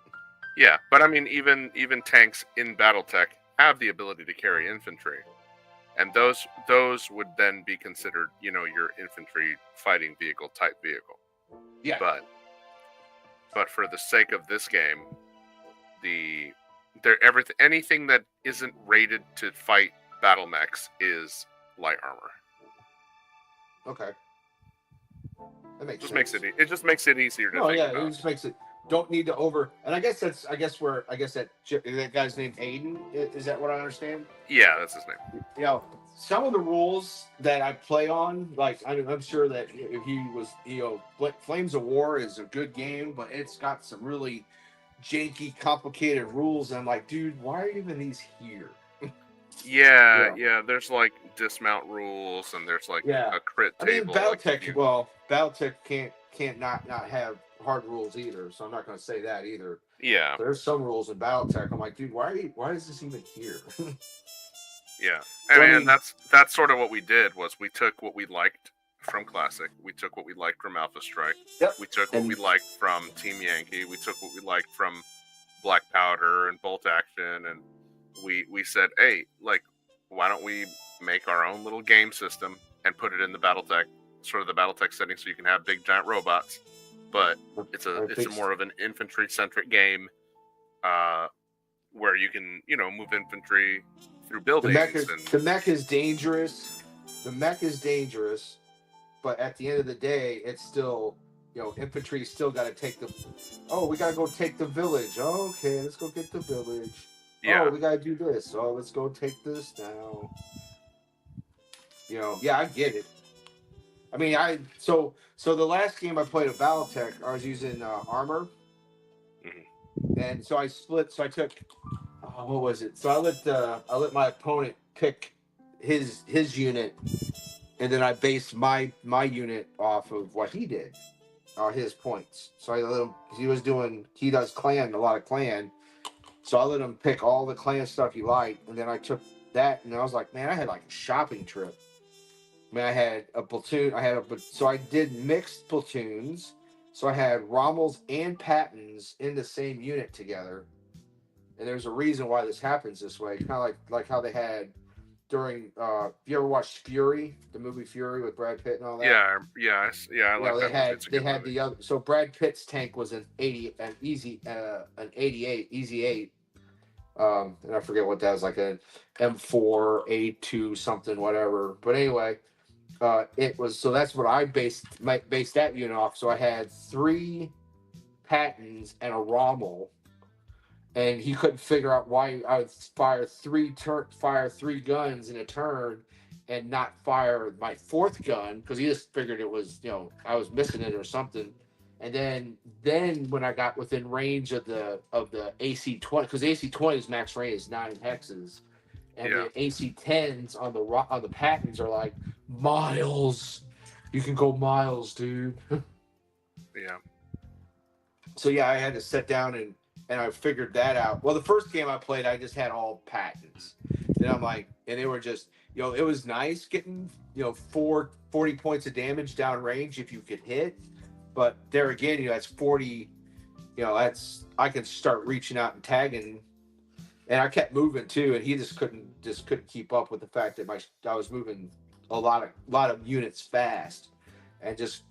Yeah, but I mean, even tanks in BattleTech have the ability to carry infantry, and those would then be considered, your infantry fighting vehicle type vehicle. Yeah. But for the sake of this game, anything that isn't rated to fight battle mechs is light armor. Okay. That makes sense. It just makes it easier to think about. It just makes it don't need to and I guess that guy's name Aiden, is that what I understand? Yeah, that's his name. Some of the rules that I play on, like I'm sure that if he was, Flames of War is a good game, but it's got some really janky, complicated rules. And I'm like, dude, why are even these here? Yeah. There's like dismount rules, and there's like a crit table. I mean, BattleTech can't not have hard rules either, so I'm not going to say that either. Yeah, there's some rules in BattleTech. I'm like, dude, why is this even here? Yeah, I mean, that's sort of what we did. Was we took what we liked from Classic, we took what we liked from Alpha Strike, we took what we liked from Team Yankee, we took what we liked from Black Powder and Bolt Action, and we said, hey, like, why don't we make our own little game system and put it in the BattleTech, sort of the BattleTech setting, so you can have big giant robots, but it's I a think more of an infantry centric game, where you can move infantry through buildings and the mech is dangerous. The mech is dangerous, but at the end of the day, it's still, infantry still got to take the. Oh, we got to go take the village. Oh, okay, let's go get the village. yeah. Oh, we got to do this. Oh, let's go take this now. Yeah, I get it. I mean, so the last game I played of BattleTech, I was using armor, and so I split. So I took, what was it? So I let my opponent pick his unit, and then I based my unit off of what he did, his points. So I let him. He does clan, a lot of clan. So I let him pick all the clan stuff he liked, and then I took that, and I was like, man, I had like a shopping trip. I mean, I had a platoon. So I did mixed platoons. So I had Rommels and Pattons in the same unit together. And there's a reason why this happens this way. Kind of like how they had during. If you ever watched Fury, the movie Fury with Brad Pitt and all that? Yeah. I like that movie. They had the other. So Brad Pitt's tank was an 88, easy 8. And I forget what that was, like an M4 A2 something, whatever. But anyway. It was, so that's what I based that unit off. So I had 3 Pattons and a Rommel, and he couldn't figure out why I would fire 3 guns in a turn and not fire my 4th gun, because he just figured it was, I was missing it or something. And then when I got within range of the AC-20, because AC-20's max range is 9 hexes. And the AC-10s on the Pattons are like miles. You can go miles, dude. Yeah. So yeah, I had to sit down and I figured that out. Well, the first game I played, I just had all Pattons. And I'm like, and they were just, it was nice getting, 40 points of damage down range if you could hit. But there again, that's 40, I can start reaching out and tagging. And I kept moving too, and he just couldn't keep up with the fact that I was moving a lot of units fast, and just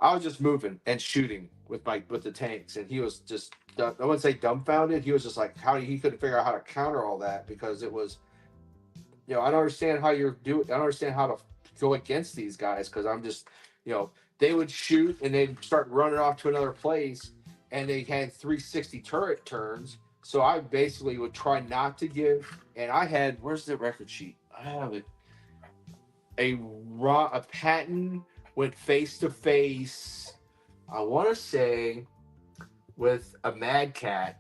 I was just moving and shooting with the tanks, and he was just, I wouldn't say dumbfounded. He was just like, he couldn't figure out how to counter all that, because it was, I don't understand how I don't understand how to go against these guys, because I'm just, they would shoot and they'd start running off to another place, and they had 360 turret turns. So I basically would try not to give, and I had, where's the record sheet? I have it. A Patton went face to face, I want to say, with a Mad Cat,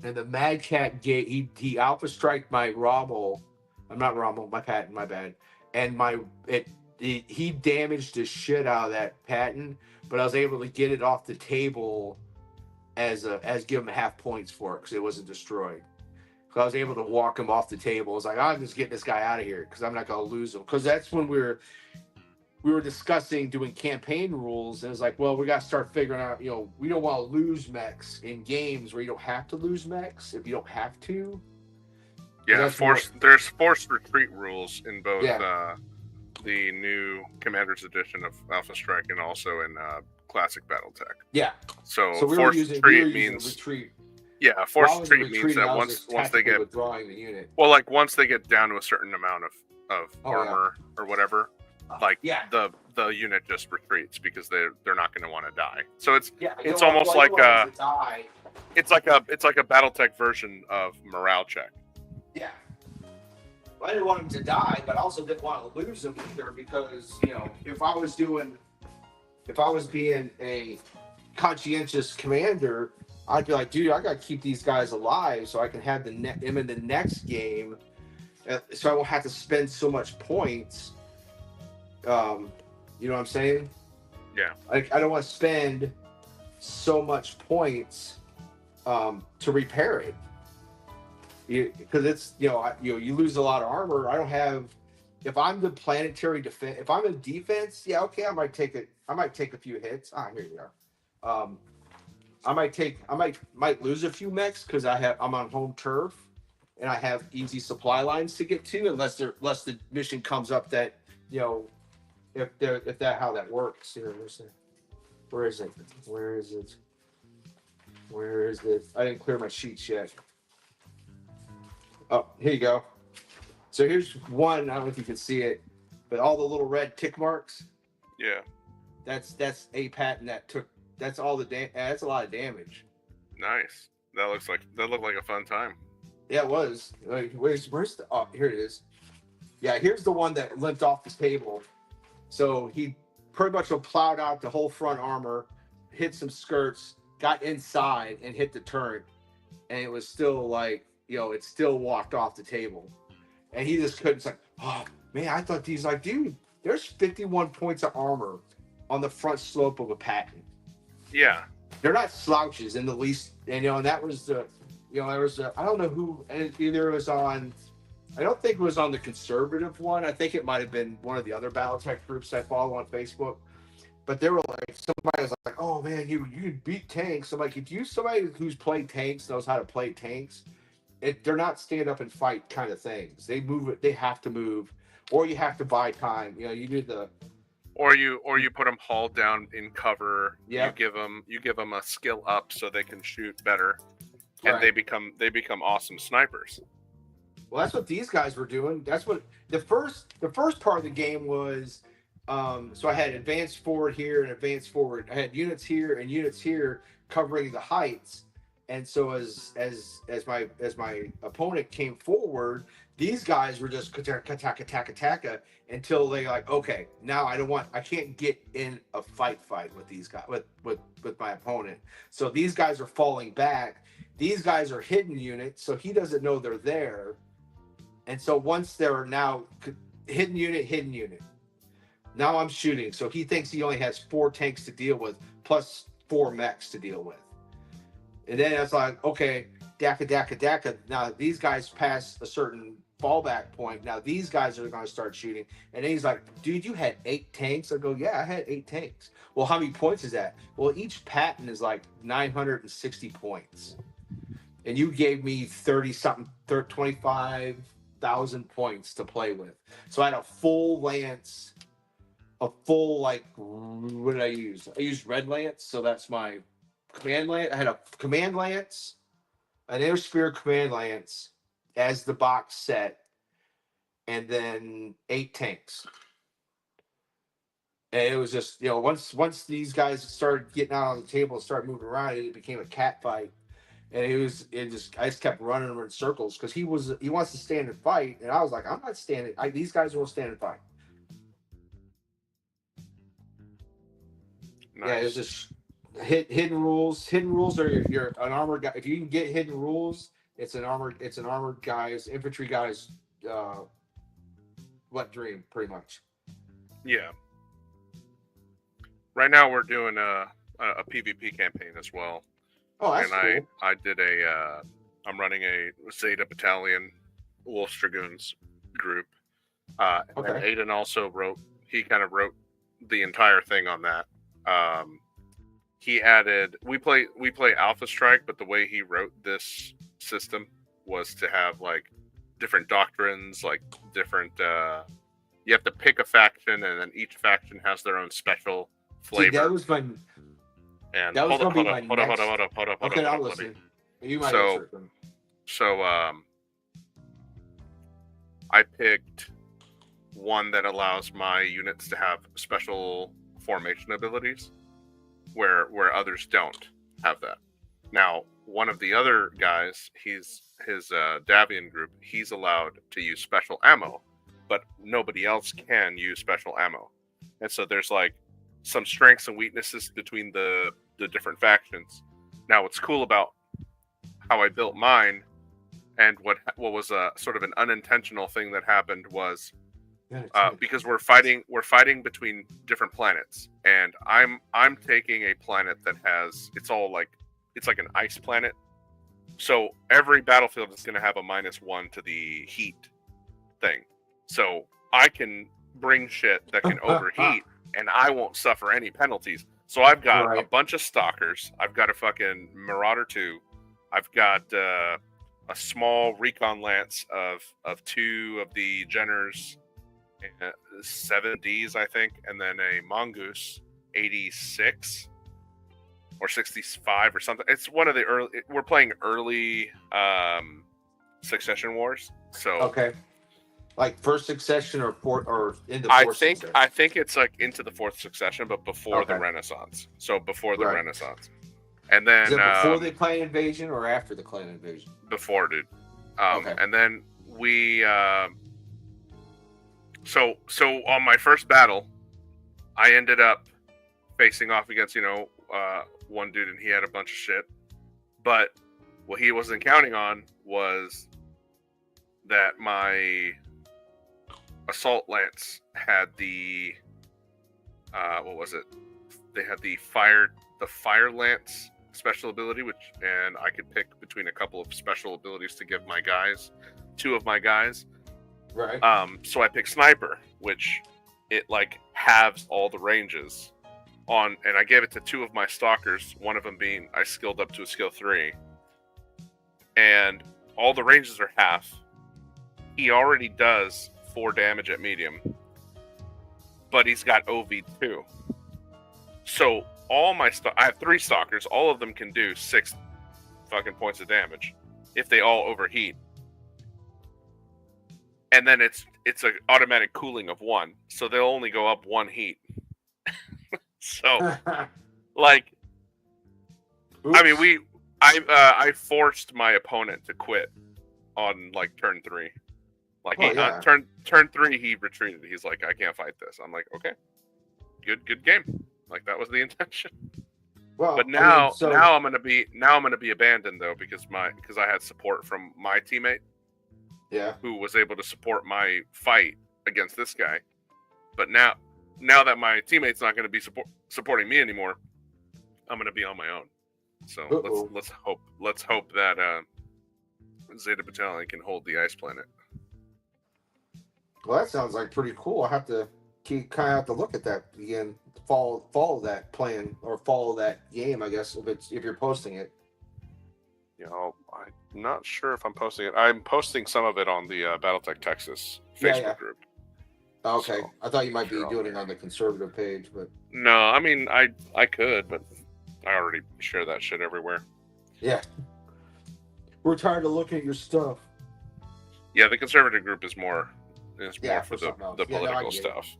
and the Mad Cat he alpha striked my Rommel. I'm not Rommel, my Patton, my bad. And he damaged the shit out of that Patton, but I was able to get it off the table as give him half points for it, because it wasn't destroyed. So I was able to walk him off the table. I was like, I'm just getting this guy out of here, because I'm not going to lose him. Because that's when we were discussing doing campaign rules, and it's like, well, we got to start figuring out, we don't want to lose mechs in games where you don't have to lose mechs if you don't have to. Yeah, there's forced retreat rules in both the new Commander's Edition of Alpha Strike and also in Classic BattleTech. Yeah. So forced retreat means retreat. Yeah, forced retreat means that once they get withdrawing the unit. Well, like once they get down to a certain amount of armor or whatever, the unit just retreats, because they're not going to want to die. So it's almost like it's like a BattleTech version of morale check. Yeah. I didn't want him to die, but I also didn't want to lose him either, because if I was being a conscientious commander, I'd be like, dude, I got to keep these guys alive so I can have them in the next game, so I won't have to spend so much points. You know what I'm saying? Yeah. I don't want to spend so much points to repair it. Because it's, you lose a lot of armor. I don't have. If I'm the planetary defense, if I'm in defense, yeah, okay, I might take a few hits. Here you are. I might lose a few mechs because I'm on home turf, and I have easy supply lines to get to, unless the mission comes up that if that how that works. Here, where is it? Where is it? Where is it? I didn't clear my sheets yet. Oh, here you go. So here's one. I don't know if you can see it, but all the little red tick marks. Yeah. That's a patent that took. That's all the that's a lot of damage. Nice. That looked like a fun time. Yeah, it was. Like, where's the? Oh, here it is. Yeah, here's the one that limped off the table. So he pretty much plowed out the whole front armor, hit some skirts, got inside and hit the turret, and it was still like, it still walked off the table. And he just couldn't say, oh man, I thought these, like, dude, there's 51 points of armor on the front slope of a patent. Yeah. They're not slouches in the least. And that was the, there was I don't know who, and either it was on, I don't think it was on the conservative one. I think it might have been one of the other BattleTech groups I follow on Facebook. But they were like, somebody was like, oh man, you can beat tanks. I'm like, if you somebody who's played tanks knows how to play tanks, they're not stand up and fight kind of things. They move it. They have to move, or you have to buy time. You do the. Or you put them hauled down in cover. Yeah. You give them a skill up so they can shoot better, and Right. they become awesome snipers. Well, that's what these guys were doing. That's what the first part of the game was. So I had advanced forward here and advanced forward. I had units here and units here covering the heights. And so as my opponent came forward, these guys were just attack until they like, okay, now I can't get in a fight with these guys with my opponent. So these guys are falling back. These guys are hidden units, so he doesn't know they're there. And so once they're now hidden unit. Now I'm shooting. So he thinks he only has 4 tanks to deal with, plus 4 mechs to deal with. And then it's like, okay, Daka. Now these guys pass a certain fallback point. Now these guys are going to start shooting. And then he's like, dude, you had 8 tanks? I go, yeah, I had 8 tanks. Well, how many points is that? Well, each patent is like 960 points. And you gave me 25,000 points to play with. So I had a full lance, what did I use? I used red lance, so that's my command lance. I had a command lance, an air spear command lance as the box set, and then 8 tanks. And it was just, once these guys started getting out on the table and started moving around, it became a cat fight. And I just kept running him in circles because he wants to stand and fight, and I was like, I'm not standing. These guys won't stand and fight. Nice. Yeah, it's just hidden rules. Hidden rules are you're an armored guy. If you can get hidden rules, it's an armored guy's infantry guy's wet dream, pretty much. Yeah. Right now we're doing a PvP campaign as well. Oh, that's cool. I did I'm running a Zeta Battalion Wolf Dragoons group. Okay. And Aiden also wrote the entire thing on that. He added, we play Alpha Strike, but the way he wrote this system was to have like different doctrines, like different, you have to pick a faction, and then each faction has their own special flavor. See, that was my. And that was hold going to be my next. Hold up. Okay, I'll listen. You might answer them. So, I picked one that allows my units to have special formation abilities, where others don't have that. Now, one of the other guys, his Davian group, he's allowed to use special ammo, but nobody else can use special ammo. And so there's like some strengths and weaknesses between the different factions. Now, what's cool about how I built mine, and what was a sort of an unintentional thing that happened was, because we're fighting between different planets, and I'm taking a planet that has it's like an ice planet, so every battlefield is going to have a -1 to the heat thing, so I can bring shit that can overheat, and I won't suffer any penalties. So I've got a bunch of stalkers. I've got a fucking Marauder 2. I've got a small recon lance of 2 of the Jenners 70s, I think, and then a Mongoose 86 or 65 or something. It's one of the early. We're playing early Succession Wars, so Okay. Like first succession or fourth or into I fourth think succession. I think it's like into the fourth succession, but before the Okay. Renaissance. So before the Right. Renaissance, and Is then it before the clan invasion or after the clan invasion? before, dude. Okay. And then we so on my first battle, I ended up facing off against one dude, and he had a bunch of shit. But what he wasn't counting on was that my assault lance had the what was it? They had the fire lance special ability, and I could pick between a couple of special abilities to give my guys, two of my guys. Right. So I picked sniper, which it like halves all the ranges on, and I gave it to two of my stalkers. One of them being I skilled up to a skill 3, and all the ranges are half. He already does 4 damage at medium, but he's got OV2. So all my I have 3 stalkers. All of them can do 6 fucking points of damage if they all overheat. And then it's an automatic cooling of 1, so they'll only go up 1 heat. So, like, Oops. I mean, I forced my opponent to quit on like turn 3. Like turn 3, he retreated. He's like, I can't fight this. I'm like, okay, good game. Like that was the intention. Well, but now I mean, now I'm gonna be abandoned though because I had support from my teammate. Yeah. Who was able to support my fight against this guy. But now that my teammate's not going to be supporting me anymore, I'm going to be on my own. So let's hope that Zeta Battalion can hold the ice planet. Well, that sounds like pretty cool. I have to kind of have to look at that again. Follow that plan or follow that game. I guess if you're posting it. I'm not sure if I'm posting it. I'm posting some of it on the BattleTech Texas Facebook group. Okay, so, I thought you might be doing it on the conservative page, but no, I mean I could, but I already share that shit everywhere. Yeah, we're tired of looking at your stuff. Yeah, the conservative group is more for the political stuff.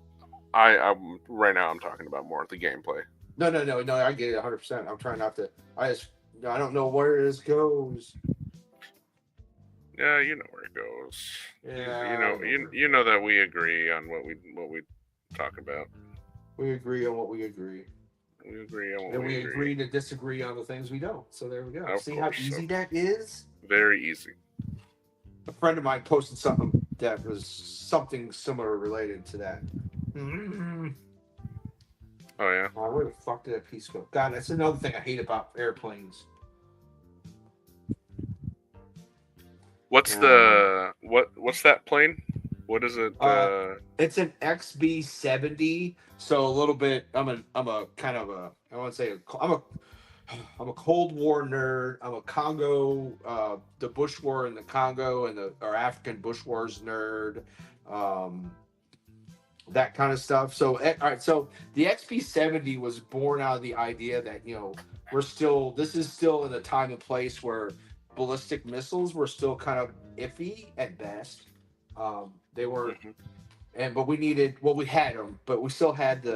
I'm right now. I'm talking about more the gameplay. No, I get it 100%. I'm trying not to. I don't know where this goes. Yeah, you know where it goes. Yeah, you know that we agree on what we talk about. We agree on what we agree. We agree on what and we agree to disagree on the things we don't. So there we go. See how easy that is? Very easy. A friend of mine posted something that was something similar related to that. Mm-hmm. Oh yeah. Oh, where the fuck did that piece go? God, that's another thing I hate about airplanes. What's that plane? What is it? It's an XB-70. So a little bit. I'm a kind of a. I want to say I'm a Cold War nerd. I'm a Congo, the Bush War in the Congo and our African Bush Wars nerd. That kind of stuff. So all right. So the XB-70 was born out of the idea that this is still in a time and place where ballistic missiles were still kind of iffy at best. They were, but we had them, but we still had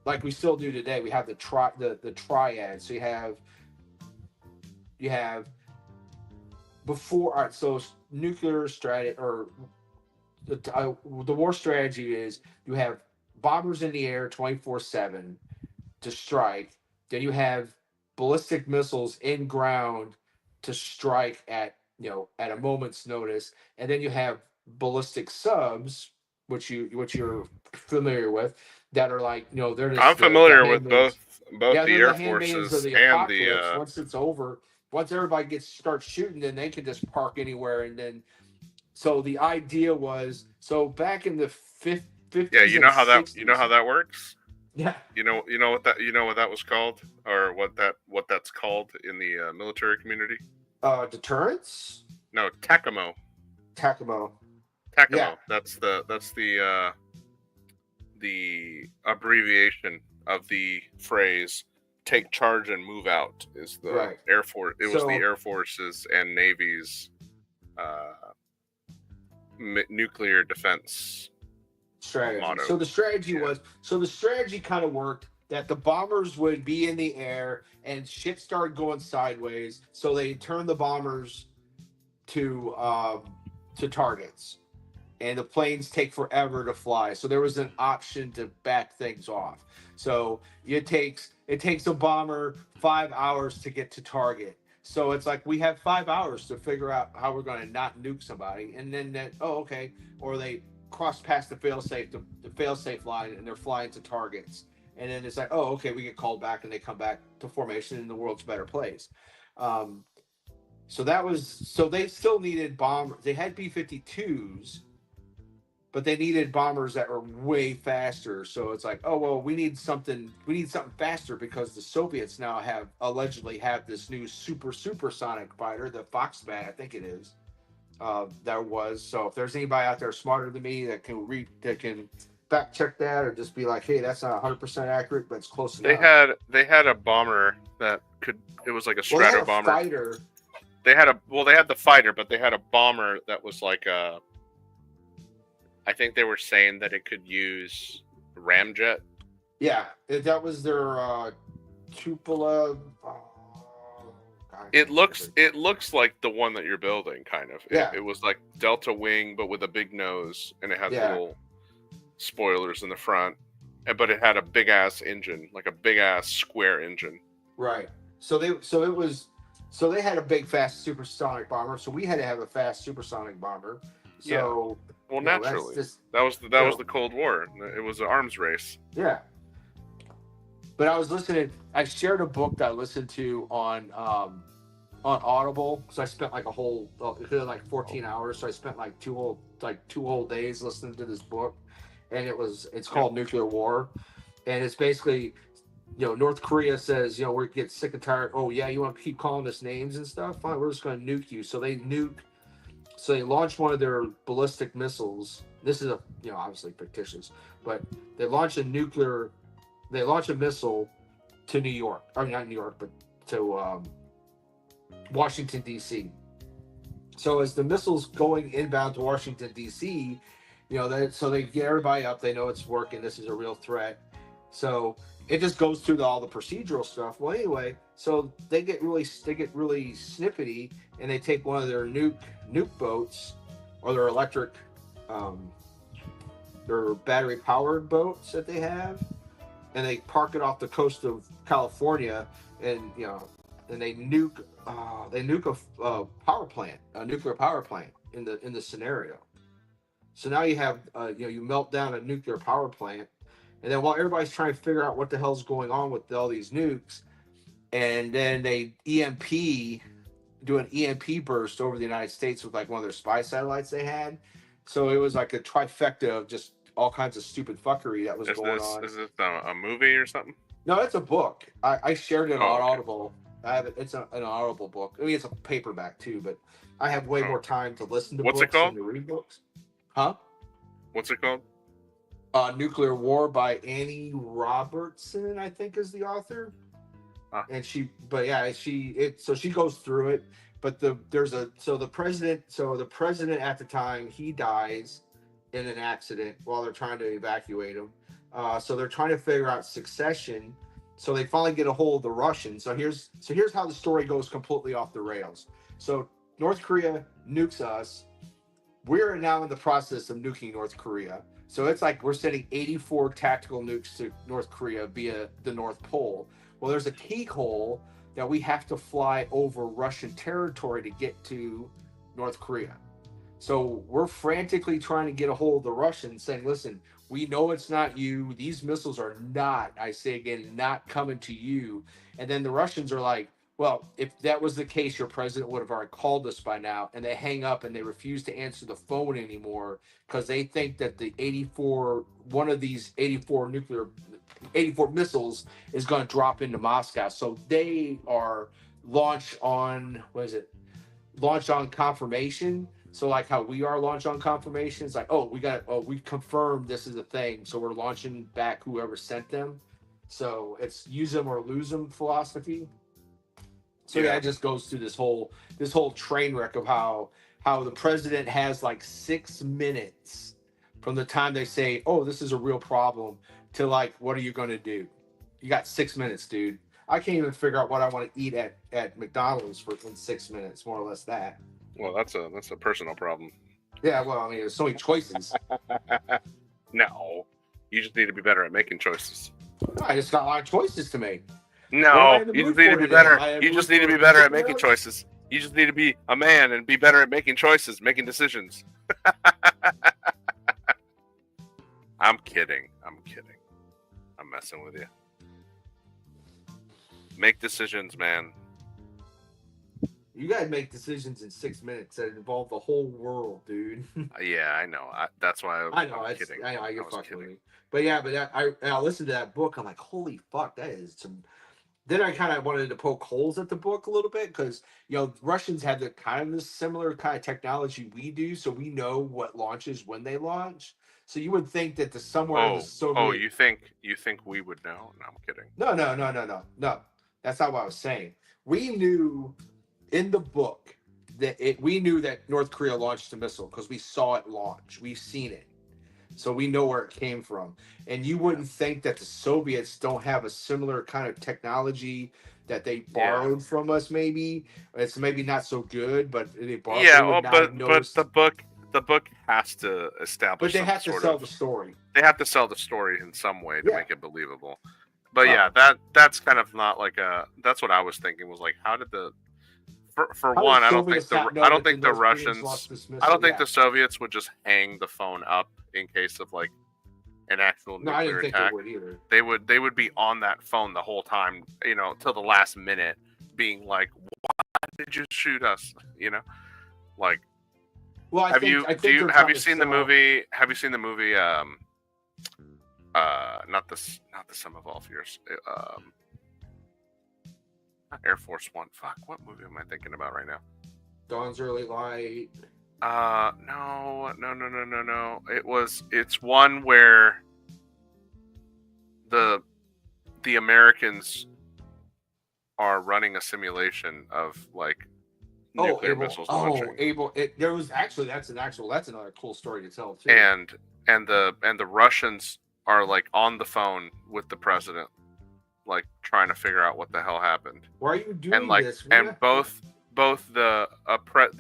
like we still do today. We have the triad. So you have before. All right, so nuclear strategy or the war strategy is you have bombers in the air 24/7 to strike. Then you have ballistic missiles in ground to strike at a moment's notice, and then you have ballistic subs, which you're familiar with, that are like they're just I'm familiar with both the Air Forces and the once it's over, once everybody starts shooting, then they can just park anywhere, and then so the idea was back in the 50s. Yeah, you know how that works. Yeah. You know what that was called, or what that's called in the military community. Deterrence? No, TACAMO. TACAMO. Yeah, TACAMO. The abbreviation of the phrase "take charge and move out" is the right. Air Force. It was the So Air Force's and Navy's nuclear defense strategy. motto. So the strategy Yeah. was so the strategy kind of worked that the bombers would be in the air and shit started going sideways. So they turned the bombers to targets, and the planes take forever to fly. So there was an option to back things off. So it takes a bomber 5 hours to get to target. So it's like we have 5 hours to figure out how we're going to not nuke somebody, and then that okay, or they cross past the failsafe line, and they're flying to targets, and then it's like okay, we get called back, and they come back to formation, and the world's a better place. Um, so they still needed bombers. They had B-52s, but they needed bombers that were way faster. So it's like, oh well, we need something faster because the Soviets now allegedly have this new supersonic fighter, the Foxbat, I think it is. That was so. If there's anybody out there smarter than me that can fact check that or just be like, hey, that's not 100% accurate, but it's close They enough. had a bomber that could. It was like a Well, they had strato a bomber. fighter. They had the fighter, but they had a bomber that was like a. I think they were saying that it could use ramjet. Yeah, that was their cupola. It looks like the one that you're building, kind of. Yeah. It was like Delta Wing, but with a big nose, and it had Yeah. little spoilers in the front, but it had a big ass engine, like a big ass square engine. Right. So they had a big fast supersonic bomber. So we had to have a fast supersonic bomber. So Well, that's naturally, just that was the Cold War. It was an arms race. yeah. But I was listening. I shared a book that I listened to on Audible. So I spent like like 14 hours. So I spent like two whole days listening to this book, and it's called Nuclear War, and it's basically North Korea says, we get sick and tired. Oh yeah, you want to keep calling us names and stuff? Fine, we're just going to nuke you. So they launch one of their ballistic missiles. This is obviously fictitious, but they launch a missile to New York. I mean, not New York, but to Washington D.C. So as the missile's going inbound to Washington D.C., so they get everybody up. They know it's working. This is a real threat. So it just goes through all the procedural stuff. Well, anyway, so they get really snippety, and they take one of their nuke boats or their electric, their battery powered boats that they have, and they park it off the coast of California, and and they nuke a power plant, a nuclear power plant in the scenario. So now you have you melt down a nuclear power plant, and then while everybody's trying to figure out what the hell's going on with all these nukes, and then they do an EMP burst over the United States with like one of their spy satellites they had. So it was like a trifecta of just all kinds of stupid fuckery that was going on. Is this a movie or something? No, it's a book. I shared it on okay. Audible. I have it. It's an Audible book. I mean, it's a paperback too, but I have way more time to listen to What's books it called? than to read books. Huh? What's it called? Nuclear War by Annie Robertson, I think, is the author. And she goes through it. But the president at the time, he dies in an accident while they're trying to evacuate him. So they're trying to figure out succession. So they finally get a hold of the Russians. So here's how the story goes completely off the rails. So North Korea nukes us. We're now in the process of nuking North Korea. So it's like we're sending 84 tactical nukes to North Korea via the North Pole. Well, there's a keyhole that we have to fly over Russian territory to get to North Korea. So we're frantically trying to get a hold of the Russians, saying, listen, we know it's not you. These missiles are not, I say again, not coming to you. And then the Russians are like, well, if that was the case, your president would have already called us by now. And they hang up and they refuse to answer the phone anymore because they think that one of these 84 missiles is going to drop into Moscow. So they are launched on confirmation. So like how we are launch on confirmations, like we confirmed this is a thing, so we're launching back whoever sent them. So it's use them or lose them philosophy. So yeah, it just goes through this whole train wreck of how the president has like 6 minutes from the time they say, "Oh, this is a real problem," to like, "What are you going to do?" You got 6 minutes, dude. I can't even figure out what I want to eat at McDonald's for in 6 minutes, more or less that. Well, that's a personal problem. Yeah, well, I mean, there's so many choices. No, you just need to be better at making choices. I just got a lot of choices to make. No, you just need to be better. You just need to be better at making choices. You just need to be a man and be better at making choices, making decisions. I'm kidding. I'm messing with you. Make decisions, man. You gotta make decisions in 6 minutes that involve the whole world, dude. Yeah, I know. That's why I know. I'm kidding. I know. You're was fucking with kidding. me. But yeah, I listened to that book. I'm like, holy fuck, that is some. Then I kind of wanted to poke holes at the book a little bit because Russians have the kind of this similar kind of technology we do, so we know what launches when they launch. So you would think that somewhere in the Soviet. You think we would know? No, I'm kidding. No. That's not what I was saying. We knew in the book that we knew that North Korea launched a missile because we saw it launch. We've seen it. So we know where it came from. And you wouldn't think that the Soviets don't have a similar kind of technology that they borrowed from us, maybe. It's maybe not so good, but they borrowed. Yeah, but the book has to establish. But they have to sell the story. They have to sell the story in some way to make it believable. But that's kind of not like a. That's what I was thinking. Was like, how did the for one, I don't think the Russians. I don't think the Soviets would just hang the phone up in case of like an actual nuclear attack. They would be on that phone the whole time, till the last minute, being like, "Why did you shoot us?" Like. Well, have you seen the movie? Have you seen the movie? Not the Sum of All Fears. Air Force One. Fuck, what movie am I thinking about right now? Dawn's Early Light. No. It's one where the Americans are running a simulation of like nuclear missiles launching. That's another cool story to tell too. And the Russians are like on the phone with the president, like trying to figure out what the hell happened. Why are you doing this? And both the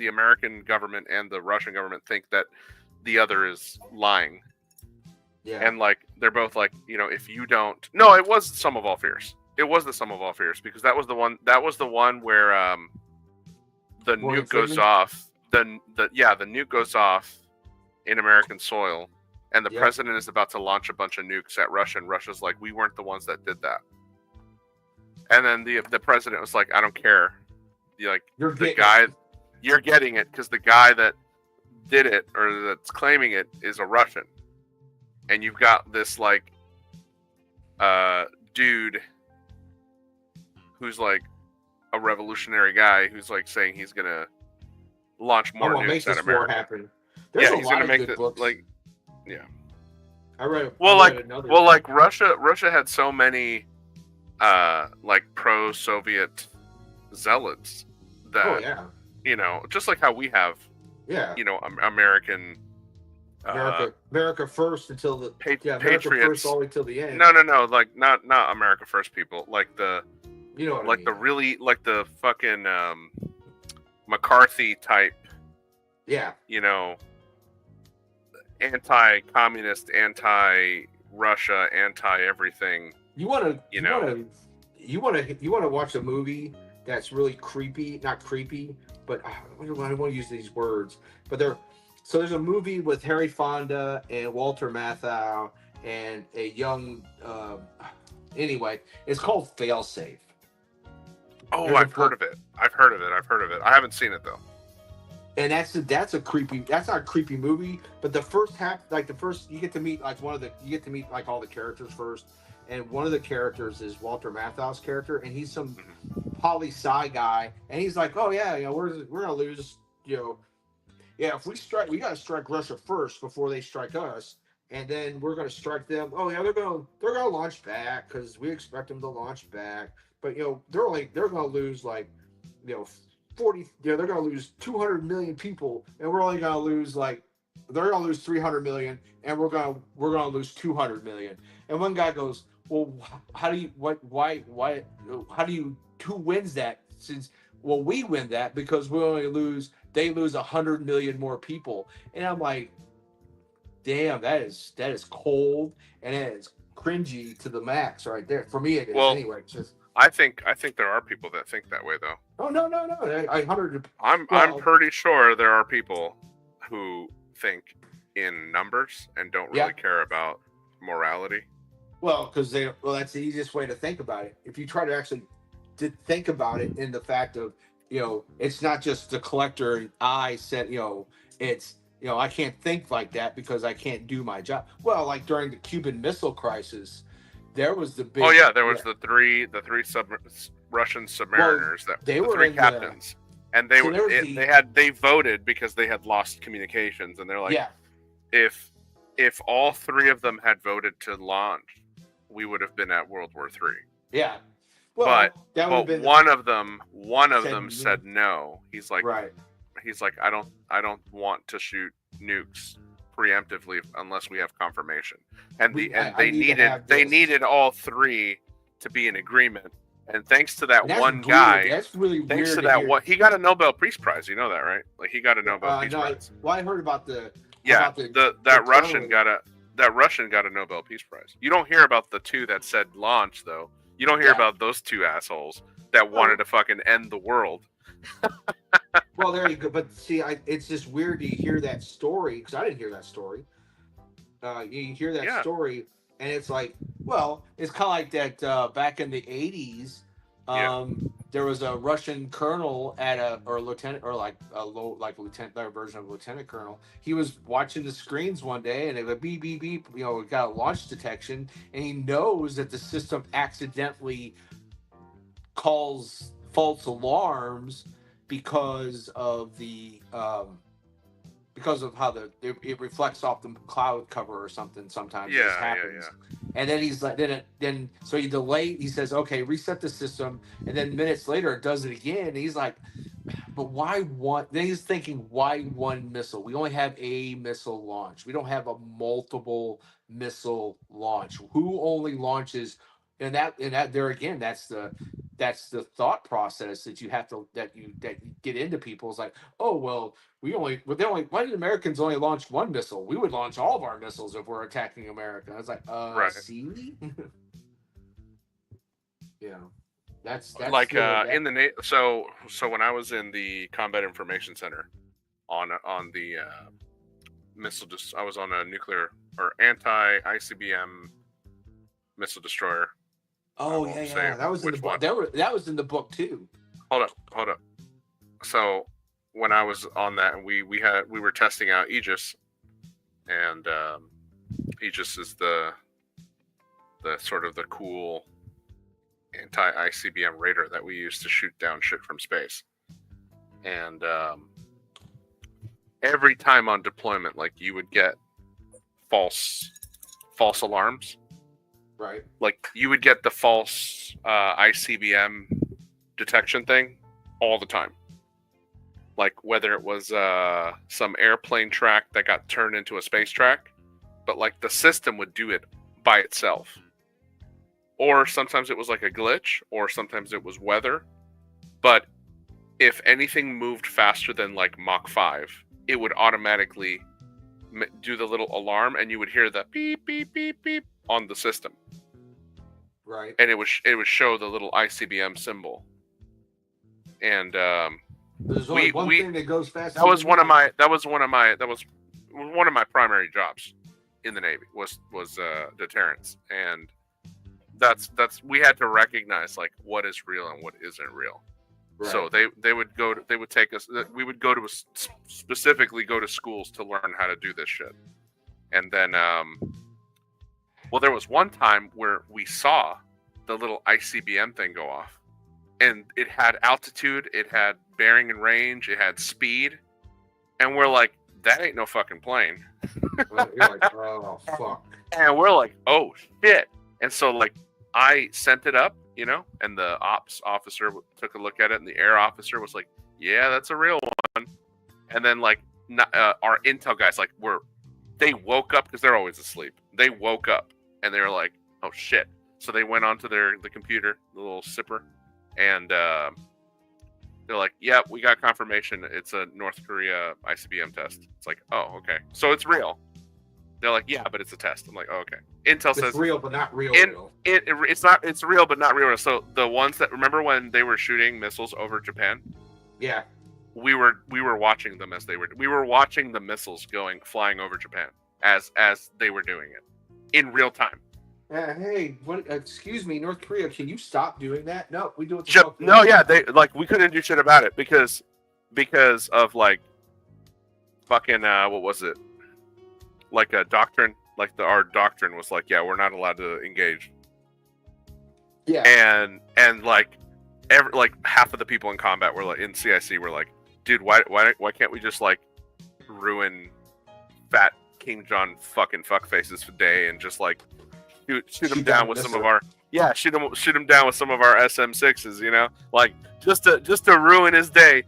American government and the Russian government think that the other is lying. Yeah. And like they're both like, if you don't. No, it was the Sum of All Fears. It was the Sum of All Fears because that was the one where the nuke goes off. The nuke goes off in American soil. And the president is about to launch a bunch of nukes at Russia, and Russia's like, we weren't the ones that did that. And then the president was like, I don't care. You're getting it because the guy that did it or that's claiming it is a Russian. And you've got this like dude who's like a revolutionary guy who's like saying he's gonna launch more nukes at America. Happen. There's he's gonna make the books. like. Yeah. I read. Like Russia had so many, like pro-Soviet zealots that, just like how we have, American. America first until the Patriots first all the way till the end. No, like not America first people, like the, the really like the fucking McCarthy type. Yeah. Anti-communist, anti-Russia, anti-everything. You want to watch a movie that's really creepy, not creepy, but I don't want to use these words. But there's a movie with Harry Fonda and Walter Matthau and a young. Anyway, it's called Failsafe. Oh, I've heard of it. I haven't seen it though. And that's not a creepy movie, but the first half, you get to meet all the characters first, and one of the characters is Walter Matthau's character, and he's some poli-sci guy, and he's like, oh yeah, we're gonna lose, yeah, if we strike, we gotta strike Russia first before they strike us, and then we're gonna strike them. Oh yeah, they're gonna launch back because we expect them to launch back. But they're gonna lose like 40. They're gonna lose 200 million people, and we're only gonna lose like they're gonna lose 300 million, and we're gonna lose 200 million. And one guy goes, well, how do you what why how do you who wins that since well we win that because we only lose they lose 100 million more people. And I'm like, damn, that is cold and it is cringy to the max right there. For me, it is Well, anyway. It's just I think there are people that think that way though. oh no, I hundred. I'm Well, pretty sure there are people who think in numbers and don't yeah. really care about morality. Well, because that's the easiest way to think about it. If you try to actually think about it in the fact of it's not just the collector and I said it's I can't think like that because I can't do my job. Well, like during the Cuban Missile Crisis, there was the big. Oh yeah, there was the three Russian submariners Well, that they the were three in captains, and they So were there was they voted because they had lost communications, and they're like, yeah, if all three of them had voted to launch, we would have been at World War III. yeah. Well, But that would have been one of them Said said no. He's like, right. I don't want to shoot nukes preemptively unless we have confirmation. And they needed all three to be in agreement. And thanks to that That's one weird. guy, That's really weird. thanks to to that hear. one, he got a Nobel Peace Prize. You know that, right? Like he got a Nobel Peace Prize. I heard about the That Russian got a Nobel Peace Prize. You don't hear about the two that said launch though. You don't hear about those two assholes that wanted to fucking end the world. Well, there you go. But see, it's just weird to hear that story because I didn't hear that story. You hear that story, and it's like, well, it's kind of like that back in the 80s. There was a Russian colonel or lieutenant or like a low like lieutenant their version of lieutenant colonel. He was watching the screens one day and it would beep beep beep. It got a launch detection, and he knows that the system accidentally calls false alarms because of how it reflects off the cloud cover or something. Sometimes this happens. And then he's like, so he delayed. He says, okay, reset the system, and then minutes later it does it again. And he's like, but why one? Then he's thinking, why one missile? We only have a missile launch. We don't have a multiple missile launch. Who only launches? And that there again, that's the thought process that you have to that you get into people. It's like, oh well, why did Americans only launch one missile? We would launch all of our missiles if we're attacking America. I was like, right. See? Yeah. That's like in the so when I was in the Combat Information Center on the missile I was on a nuclear or anti-ICBM missile destroyer. Oh yeah. That was in the book. That was in the book too. Hold up. So when I was on that, we were testing out Aegis, and Aegis is the sort of the cool anti-ICBM radar that we use to shoot down shit from space. And every time on deployment, like you would get false alarms. Right. Like you would get the false ICBM detection thing all the time. Like whether it was some airplane track that got turned into a space track, but like the system would do it by itself. Or sometimes it was like a glitch, or sometimes it was weather. But if anything moved faster than like Mach 5, it would automatically do the little alarm, and you would hear the beep, beep, beep, beep on the system. Right. And it would show the little ICBM symbol. And there's only one thing that goes fast. That was one of my primary jobs in the Navy was deterrence. And that's we had to recognize like what is real and what isn't real. Right. So they would take us. We would go to specifically go to schools to learn how to do this shit. And then, well, there was one time where we saw the little ICBM thing go off, and it had altitude, it had bearing and range, it had speed, And we're like, that ain't no fucking plane. You're like, oh fuck. And we're like, oh shit. And so like I sent it up, you know, and the ops officer took a look at it, and the air officer was like, yeah, that's a real one. And then like our intel guys like they woke up because they're always asleep. They woke up and they were like, oh shit. So they went onto the computer, the little sipper, and they're like, yeah, we got confirmation. It's a North Korea ICBM test. It's like, oh, okay. So it's real. They're like, yeah, but it's a test. I'm like, oh, okay. Intel says It's real, but not real. it's not. It's real, but not real. So the ones that remember when they were shooting missiles over Japan, Yeah. we were watching them as they were. We were watching the missiles flying over Japan as they were doing it in real time. Hey, what? Excuse me, North Korea. Can you stop doing that? No, we do it. No, yeah, they like we couldn't do shit about it because of like fucking what was it? Like a doctrine, like our doctrine was like, yeah, we're not allowed to engage. Yeah. And like like half of the people in combat were like in CIC were like, dude, why can't we just like ruin fat King John fucking fuckfaces for day and just like shoot him down with some of our shoot him down with some of our SM6s, you know, like just to ruin his day.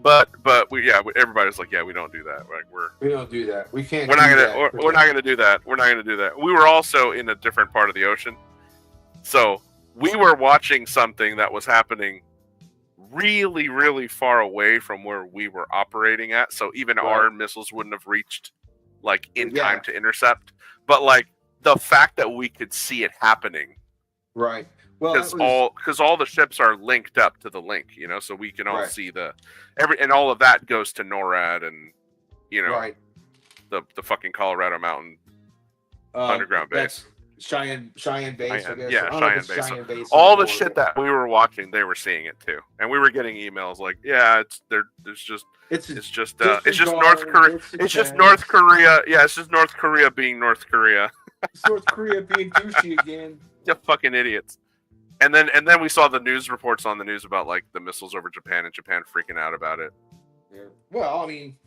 But everybody's like, yeah, we don't do that. Like we don't do that. We can't. We're not gonna do that. We're not gonna do that. We were also in a different part of the ocean, so we were watching something that was happening really, really far away from where we were operating at. So even our missiles wouldn't have reached like in time to intercept. But like the fact that we could see it happening, right? Well, because all the ships are linked up to the link, you know, so we can all see and all of that goes to NORAD and you know the fucking Colorado Mountain underground base, Cheyenne base, I guess. Cheyenne base. All the shit that we were watching, they were seeing it too, and we were getting emails like, yeah, it's just North Korea. It's just North Korea. Yeah, it's just North Korea being North Korea. It's North Korea being douchey again. You fucking idiots. And then we saw the news reports on the news about like the missiles over Japan and Japan freaking out about it. Yeah. Well, I mean,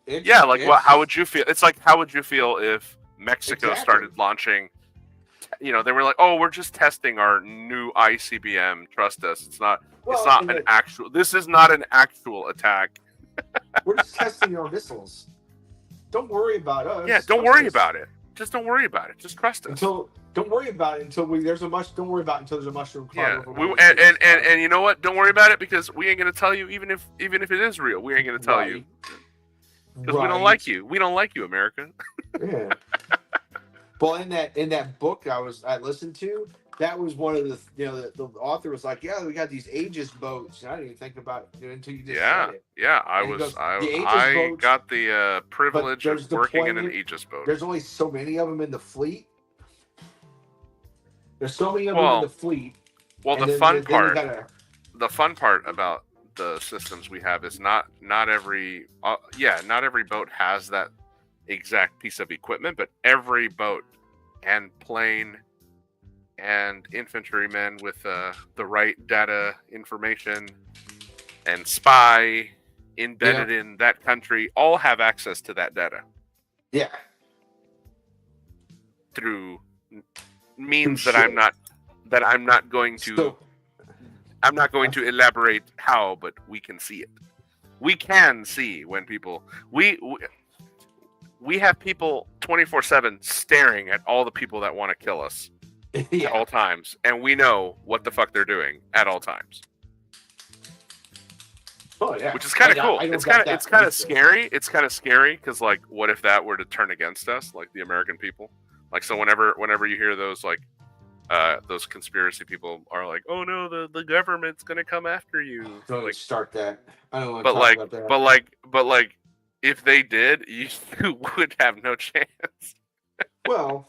how would you feel? It's like, how would you feel if Mexico started launching? You know, they were like, "Oh, we're just testing our new ICBM. Trust us. It's not an actual. This is not an actual attack. We're just testing our missiles. Don't worry about us. Yeah, don't worry about it. Just don't worry about it. Just trust us. Don't worry about it until there's a mushroom cloud. Yeah, and you know what? Don't worry about it because we ain't gonna tell you even if it is real. We ain't gonna tell you because we don't like you. We don't like you, America. Yeah. Well, in that book I listened to, that was one of the author was like, yeah, we got these Aegis boats. And I didn't even think about it until you just said it. Yeah, I got the privilege of working in an Aegis boat. There's only so many of them in the fleet. There's so many of them in the fleet. Well, the fun part about the systems we have is not every boat has that exact piece of equipment, but every boat and plane and infantrymen with the right data information and spy embedded in that country all have access to that data. Yeah. Through means that I'm not going to elaborate how, but we can see it. We can see when people we have people 24/7 staring at all the people that want to kill us at all times, and we know what the fuck they're doing at all times. Oh yeah, which is kind of cool. It's kind of scary. It's kind of scary because like, what if that were to turn against us, like the American people? Like, so whenever you hear those like those conspiracy people are like, oh no, the government's gonna come after you. Don't like, start that. I don't want to talk about that. But like, if they did, you would have no chance. Well,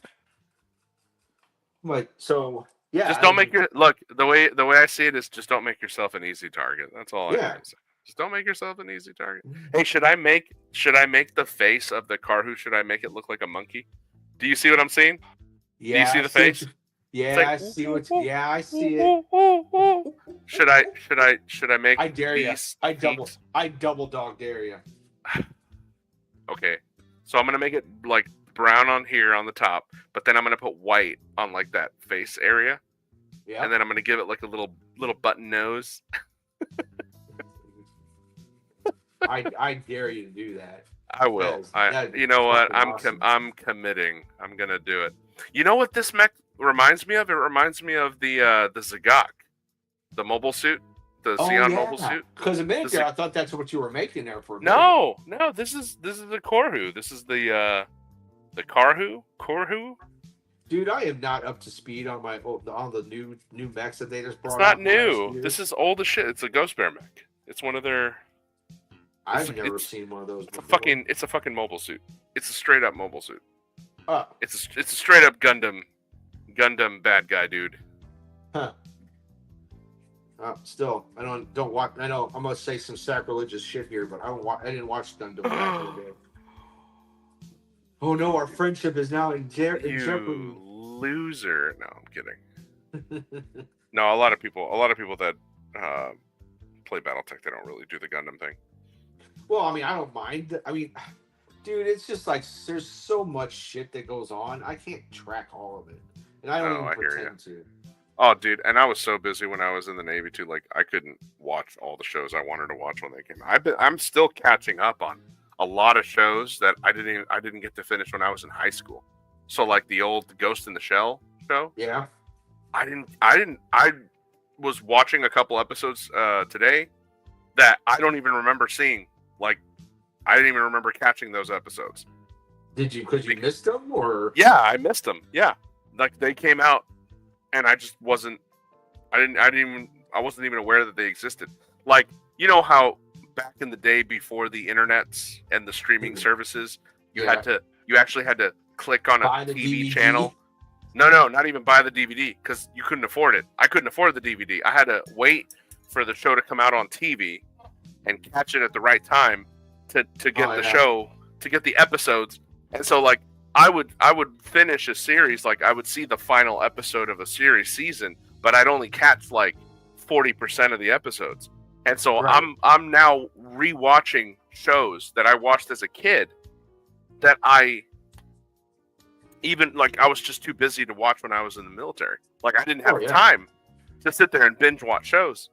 like, so yeah. Just don't make the way I see it is just don't make yourself an easy target. That's all I have to say. Just don't make yourself an easy target. Hey, should I make the face of the Karhu? Should I make it look like a monkey? Do you see what I'm seeing? Yeah. Do you see the face? Yeah, like, I see what. Yeah, I see it. Should I make? I dare you. I double dog dare you. Okay, so I'm gonna make it like brown on here on the top, but then I'm gonna put white on like that face area, Yeah. and then I'm gonna give it like a little button nose. I dare you to do that. I will. That You is know what? fucking awesome. I'm committing. I'm gonna do it. You know what this mech reminds me of? It reminds me of the Zagok, the mobile suit, the Xeon mobile suit. Because a minute The there, I thought that's what you were making there for a minute. No, this is the Korhu. This is the Korhu. Dude, I am not up to speed on the new mechs that they just brought. It's not out new. This is old as shit. It's a Ghost Bear mech. It's one of their. I've never seen one of those. It's a fucking mobile suit. It's a straight up mobile suit. Oh. It's a straight up Gundam bad guy, dude. Huh. Still, I don't watch. I know I'm gonna say some sacrilegious shit here, but I didn't watch Gundam back in the day. Oh no, our friendship is now in jeopardy. You loser. No, I'm kidding. No, a lot of people that play BattleTech, they don't really do the Gundam thing. Well, I mean, I don't mind. I mean, dude, it's just like there's so much shit that goes on. I can't track all of it, and I don't even pretend to. Oh, dude, and I was so busy when I was in the Navy too. Like, I couldn't watch all the shows I wanted to watch when they came out. I'm still catching up on a lot of shows that I didn't get to finish when I was in high school. So, like the old Ghost in the Shell show. Yeah. I was watching a couple episodes today that I don't even remember seeing. Like, I didn't even remember catching those episodes. Did you? Because you missed them, or? Yeah, I missed them. Yeah, like they came out, and I just wasn't. I wasn't even aware that they existed. Like, you know how back in the day before the internets and the streaming services, you actually had to click on a TV channel. No, not even buy the DVD because you couldn't afford it. I couldn't afford the DVD. I had to wait for the show to come out on TV and catch it at the right time to get the show, to get the episodes. And so, like, I would finish a series, like I would see the final episode of a season, but I'd only catch like 40% of the episodes. And so I'm now rewatching shows that I watched as a kid that I was just too busy to watch when I was in the military. Like, I didn't have time to sit there and binge watch shows.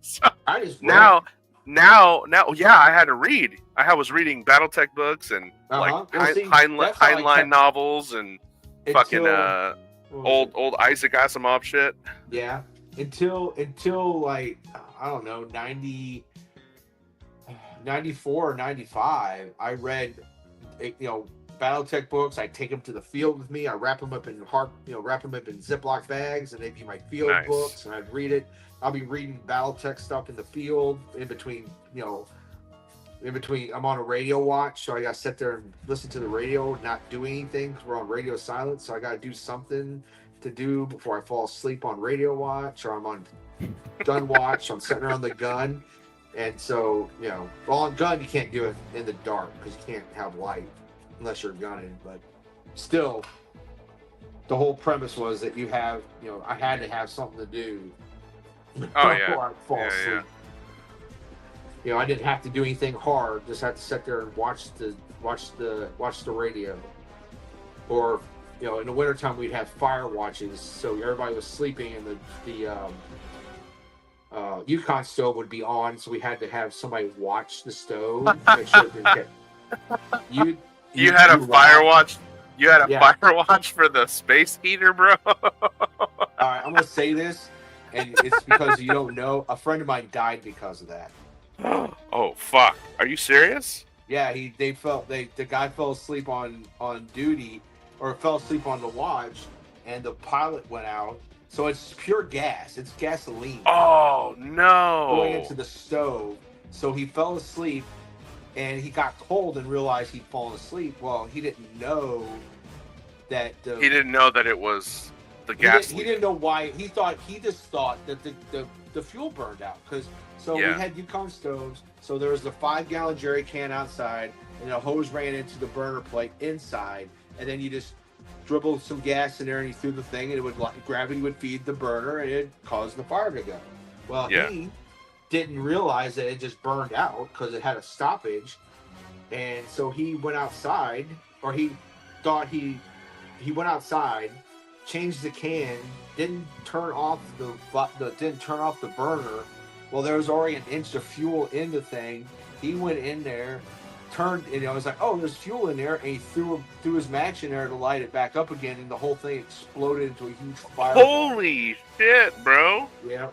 So I just now, I had to read. I was reading BattleTech books and Heinlein novels and fucking old Isaac Asimov shit. Yeah, until like, I don't know, 94 or 95, I read, BattleTech books. I take them to the field with me. I wrap them up in Ziploc bags, and they'd be my field books, and I'd read it. I'll be reading BattleTech stuff in the field in between. I'm on a radio watch, so I got to sit there and listen to the radio, not do anything because we're on radio silence. So I got to do something to do before I fall asleep on radio watch, or I'm on gun watch. I'm sitting around the gun, and so on gun you can't do it in the dark because you can't have light unless you're gunning. But still, the whole premise was that I had to have something to do. Oh yeah. Before I fall asleep. Yeah. I didn't have to do anything hard. Just had to sit there and watch the radio. Or in the wintertime we'd have fire watches, so everybody was sleeping and the Yukon stove would be on, so we had to have somebody watch the stove, make sure it didn't get. You had a fire watch. You had a fire watch for the space heater, bro. All right, I'm gonna say this, and it's because you don't know. A friend of mine died because of that. Oh fuck! Are you serious? Yeah, the guy fell asleep on duty, or fell asleep on the watch, and the pilot went out. So it's pure gas. It's gasoline. Oh no! Going into the stove. So he fell asleep, and he got cold and realized he'd fallen asleep. Well, he didn't know that. He didn't know that it was the gas. He didn't know why. He just thought that the fuel burned out we had Yukon stoves. So there was a 5-gallon jerry can outside, and a hose ran into the burner plate inside, and then you just dribbled some gas in there and you threw the thing, and gravity would feed the burner, and it caused the fire to go. Well, he didn't realize that it just burned out because it had a stoppage, And so he went outside, or he thought he went outside, changed the can, didn't turn off the burner. Well, there was already an inch of fuel in the thing. He went in there, turned, and I was like, "Oh, there's fuel in there," and he threw his match in there to light it back up again, and the whole thing exploded into a huge fire. Holy shit, bro! Yeah.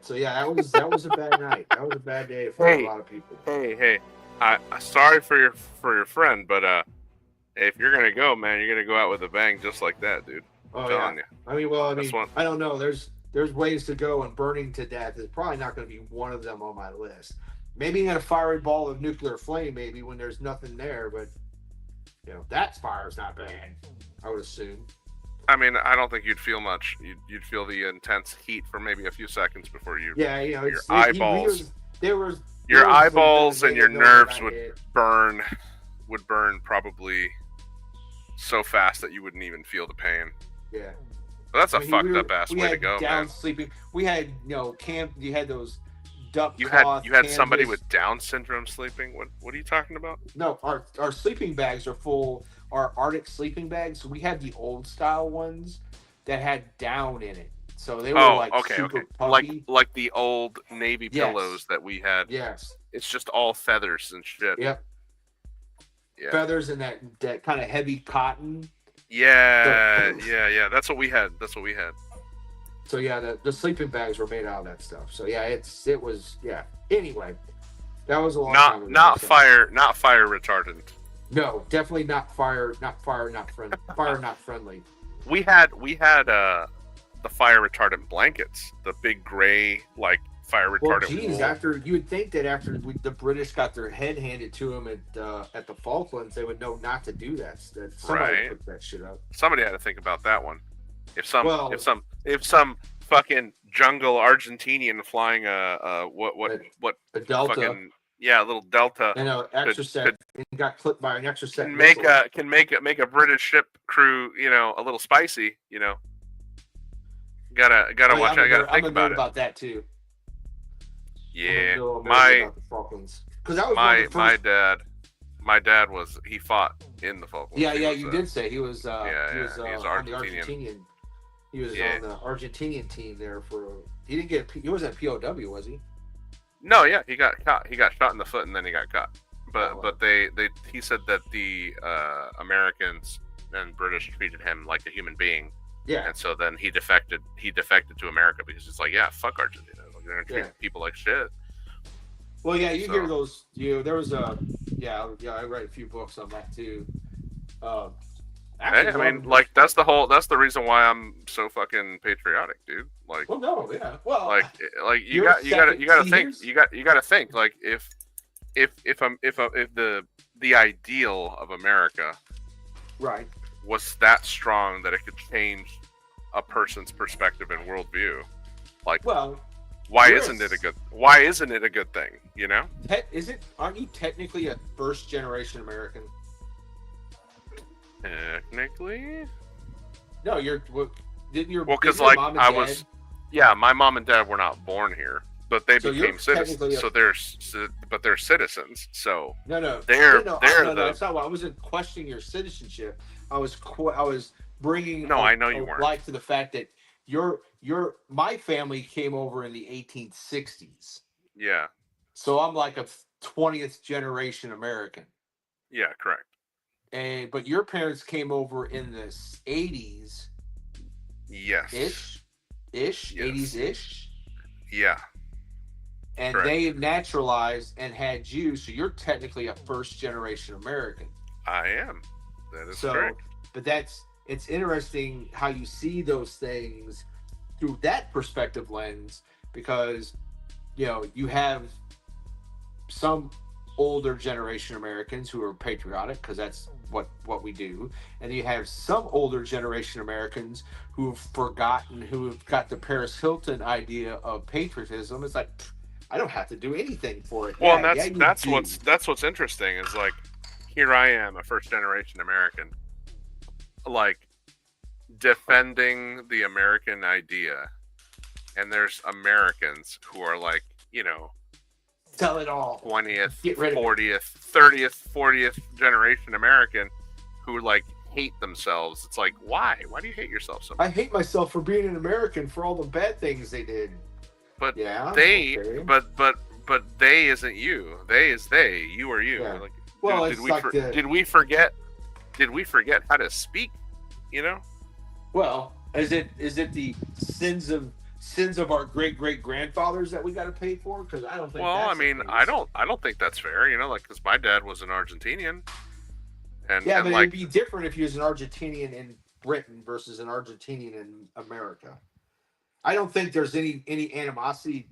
So yeah, that was a bad night. That was a bad day for a lot of people. Hey, I sorry for your friend, but if you're gonna go, man, you're gonna go out with a bang just like that, dude. Oh telling yeah. you. I don't know. There's ways to go, and burning to death is probably not going to be one of them on my list. Maybe in a fiery ball of nuclear flame, maybe when there's nothing there, but that fire's not bad. I would assume. I mean, I don't think you'd feel much. You'd feel the intense heat for maybe a few seconds before your eyeballs. Your eyeballs and your nerves would burn probably so fast that you wouldn't even feel the pain. Yeah. But that's a fucked up ass way to go, down man. Sleeping. We had you had those duck you cloth had somebody with Down syndrome sleeping. What are you talking about? No, our sleeping bags are full. Our Arctic sleeping bags. So we had the old style ones that had down in it. So they were super puffy. Like the old Navy pillows that we had. Yes. It's just all feathers and shit. Yep. Yeah. Feathers and that kind of heavy cotton. Yeah. That's what we had. So yeah, the sleeping bags were made out of that stuff. So yeah, it was. Anyway, that was a long time ago. Not fire retardant. No, definitely not fire. Not friendly. Fire not friendly. We had the fire retardant blankets, the big gray fire retardant. Well, after you would think that after the British got their head handed to them at the Falklands, they would know not to do that. That somebody put that shit up. Somebody had to think about that one. If some fucking jungle Argentinian flying a Delta, fucking, a little Delta, and an Exocet and got clipped by an Exocet can make a British ship crew a little spicy. Gotta watch. I gotta think about that too. Yeah, because that was my dad he fought in the Falklands. Yeah, you did say he was. He was Argentinian. He was on the Argentinian team there he didn't get. He wasn't a POW, was he? No, yeah, he got caught. He got shot in the foot and then he got caught. But he said that the Americans and British treated him like a human being. Yeah. And so then he defected to America because it's like, fuck Argentina. They're gonna treat people like shit. Well, yeah, hear those. There was I read a few books on that too. I mean, that's the reason why I'm so fucking patriotic, dude. You gotta think if the ideal of America, right, was that strong that it could change a person's perspective and worldview, why isn't it a good thing? Aren't you technically a first generation American? Technically, no. Because I was. Yeah, my mom and dad were not born here, but they became citizens. So they're citizens. So they're that's not why I wasn't questioning your citizenship. I was bringing. No, I know you weren't. Light to the fact that my family came over in the 1860s. Yeah. So I'm like a 20th generation American. Yeah, correct. But your parents came over in the 80s. Yes. Ish. 80s ish. Yeah. And correct. They naturalized and had you, so you're technically a first generation American. I am. That is correct. But it's interesting how you see those things through that perspective lens, because you have some older generation Americans who are patriotic because that's what we do, and you have some older generation Americans who've forgotten, who've got the Paris Hilton idea of patriotism. It's like, I don't have to do anything for it. Well, that's what's interesting is here I am, a first generation American, defending the American idea, and there's Americans who are Sell it all. 20th, Get rid of it. 40th, 30th, 40th generation American who like hate themselves. It's like, why? Why do you hate yourself so much? I hate myself for being an American for all the bad things they did. But yeah, they, okay. but they isn't you. They is they. You are you. Yeah. Like, Well, did we forget? Did we forget how to speak? You know. Well, is it the sins of our great grandfathers that we got to pay for? Because I don't think. Well, that's I mean, I don't think that's fair. You know, like because my dad was an Argentinian. And, yeah, and but like, it'd be different if he was an Argentinian in Britain versus an Argentinian in America. I don't think there's any animosity.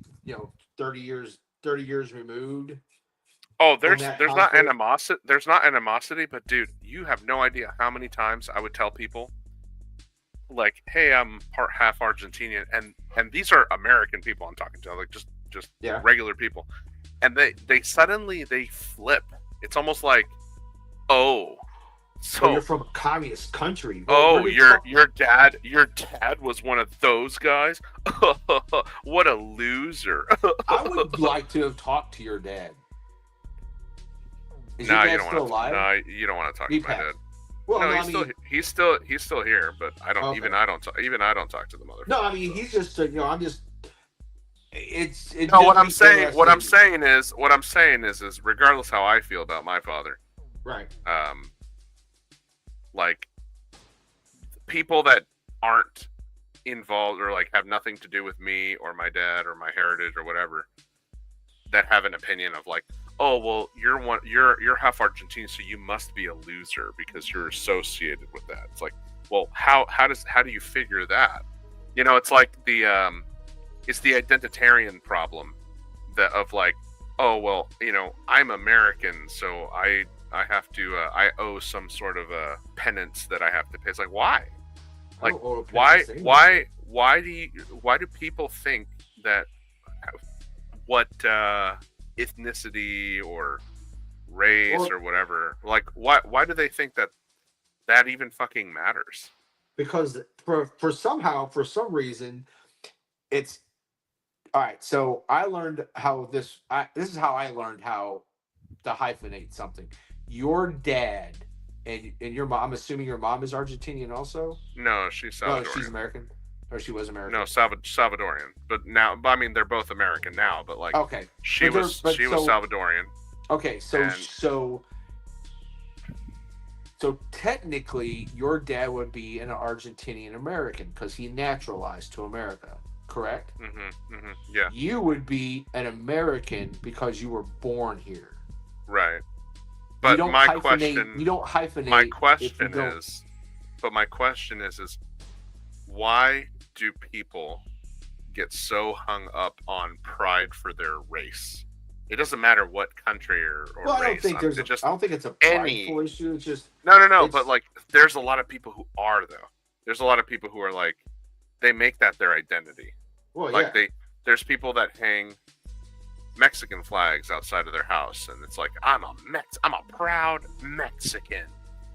30 years removed. Oh, there's not animosity. There's not animosity, but dude, you have no idea how many times I would tell people, like, "Hey, I'm half Argentinian," and these are American people I'm talking to, like just regular people, and they suddenly flip. It's almost like, oh. So you're from a communist country. Oh, your dad was one of those guys. What a loser! I would like to have talked to your dad. Is no, your dad you don't still want alive? No, you don't want to talk to my dad. Well, no, he's still here, but I don't okay. even I don't talk to the motherfucker. No, I mean he's just I'm just. It's no. What I'm saying is regardless how I feel about my father, right? Like people that aren't involved or like have nothing to do with me or my dad or my heritage or whatever, that have an opinion of like, oh well, you're half Argentine, so you must be a loser because you're associated with that. It's like, well, how do you figure that? You know, it's like it's the identitarian problem that of like, oh well, I'm American, so I have to I owe some sort of a penance that I have to pay. It's like, why? Like, why do people think that what ethnicity or race or whatever, like why do they think that even fucking matters? Because for some reason it's all right. So I learned how this is how I learned how to hyphenate something. Your dad and your mom. I'm assuming your mom is Argentinian also. No, she's Salvadorian. No, she's American, or she was American. No, Salvadorian. But now, I mean, they're both American now. But like, okay, she was Salvadorian. Okay, so technically, your dad would be an Argentinian American because he naturalized to America, correct? Yeah. You would be an American because you were born here. Right. But my question, you don't hyphenate. My question is why do people get so hung up on pride for their race? It doesn't matter what country or race. I don't think I don't think it's a prideful issue. It's just no. But like, there's a lot of people who are though. There's a lot of people who are like, they make that their identity. Well, like there's people that hang Mexican flags outside of their house, and it's like, I'm a proud Mexican.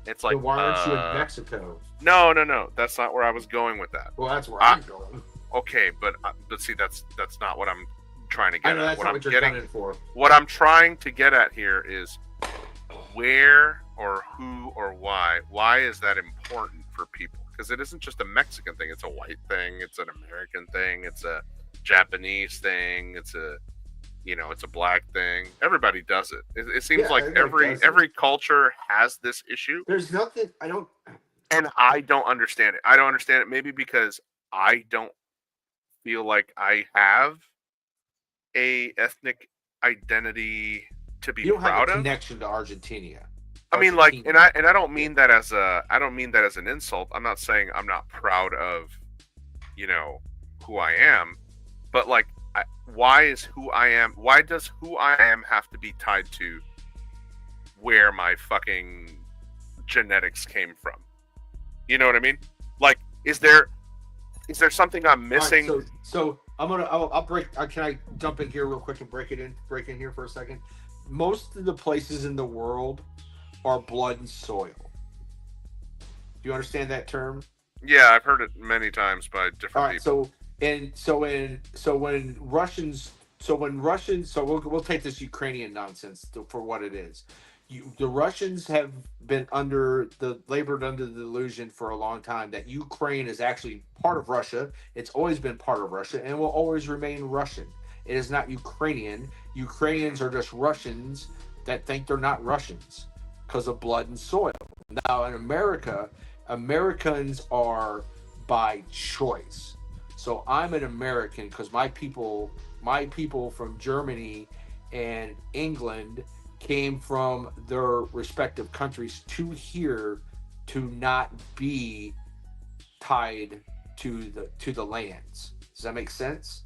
It's like, why aren't you in Mexico? No, that's not where I was going with that. Well, that's where I'm going. Okay, but see, that's not what I'm trying to get I know, at. that's what you're getting for. What I'm trying to get at here is where or who or why is that important for people? Because it isn't just a Mexican thing. It's a white thing. It's an American thing. It's a Japanese thing. It's a it's a black thing. Everybody does it. It seems like every culture has this issue. There's nothing and I don't understand it. I don't understand it. Maybe because I don't feel like I have a ethnic identity to be proud of. You don't have a connection to Argentina. I mean, like, and I don't mean that as an insult. I'm not saying I'm not proud of, who I am, but like, why does who I am have to be tied to where my fucking genetics came from? You know what I mean? Like, is there something I'm missing? Right, so I'll break. Can I jump in here real quick and break in here for a second? Most of the places in the world are blood and soil. Do you understand that term? Yeah, I've heard it many times by different people. So when Russians So when Russians, so we'll take this Ukrainian nonsense for what it is. The Russians have been labored under the delusion for a long time that Ukraine is actually part of Russia. It's always been part of Russia and will always remain Russian. It is not Ukrainian. Ukrainians are just Russians that think they're not Russians because of blood and soil. Now in America, Americans are by choice. So I'm an American because my people from Germany and England came from their respective countries to here to not be tied to the lands. Does that make sense?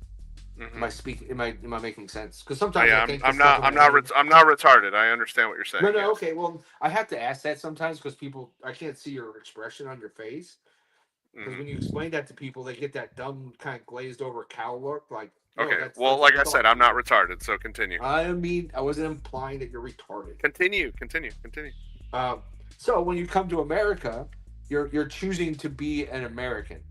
Mm-hmm. Am I speaking? Am I making sense? Because sometimes Yeah, I think I'm not retarded. I understand what you're saying. No, Yes. okay. Well, I have to ask that sometimes because I can't see your expression on your face. Because when you explain that to people, they get that dumb kind of glazed over cow look. Like, okay. Well, like I said, I'm not retarded. So continue. I mean, I wasn't implying that you're retarded. Continue. So when you come to America, you're choosing to be an American,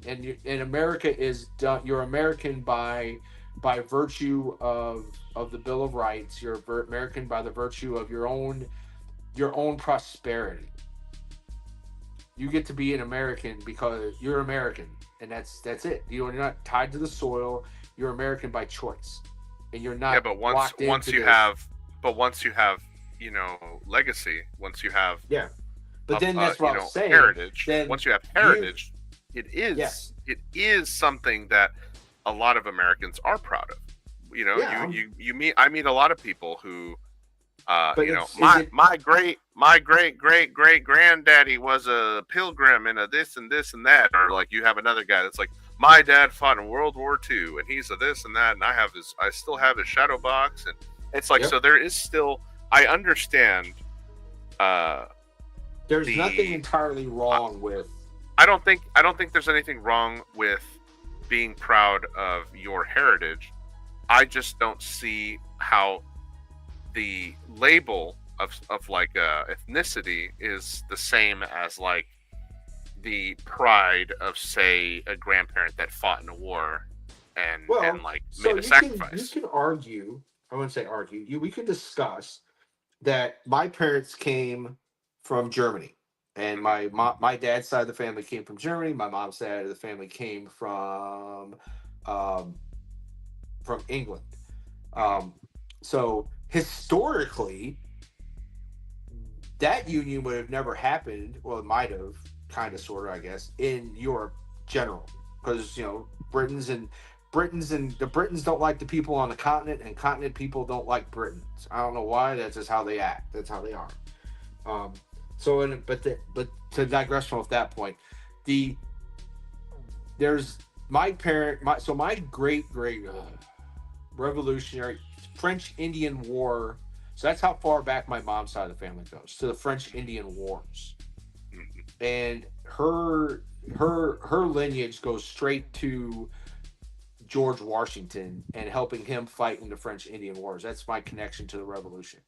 and America is done. You're American by virtue of the Bill of Rights. You're American by the virtue of your own prosperity. You get to be an American because you're American, and that's it. You're not tied to the soil. You're American by choice, and you're not. Yeah, but once you have legacy. Once you have but then that's what I'm saying. Heritage. Then once you have heritage, it is something that a lot of Americans are proud of. I meet a lot of people who. My great granddaddy was a pilgrim and a this and this and that, or like you have another guy that's like, my dad fought in World War II and he's a this and that, and I still have his shadow box, and it's like, so there is still, I understand. There's nothing entirely wrong with. I don't think there's anything wrong with being proud of your heritage. I just don't see how the label of like ethnicity is the same as like the pride of, say, a grandparent that fought in a war and like made a sacrifice. You can argue. I wouldn't say argue. We can discuss that my parents came from Germany, and my dad's side of the family came from Germany. My mom's side of the family came from England. So historically, that union would have never happened. Well, it might have, kind of, sort of, I guess, in Europe general, because Britons and the Britons don't like the people on the continent, and continent people don't like Britons. I don't know why. That's just how they act. That's how they are. But to digress from that point, there's my great revolutionary French Indian War. So that's how far back my mom's side of the family goes, to the French Indian Wars, and her lineage goes straight to George Washington and helping him fight in the French Indian Wars. That's my connection to the Revolution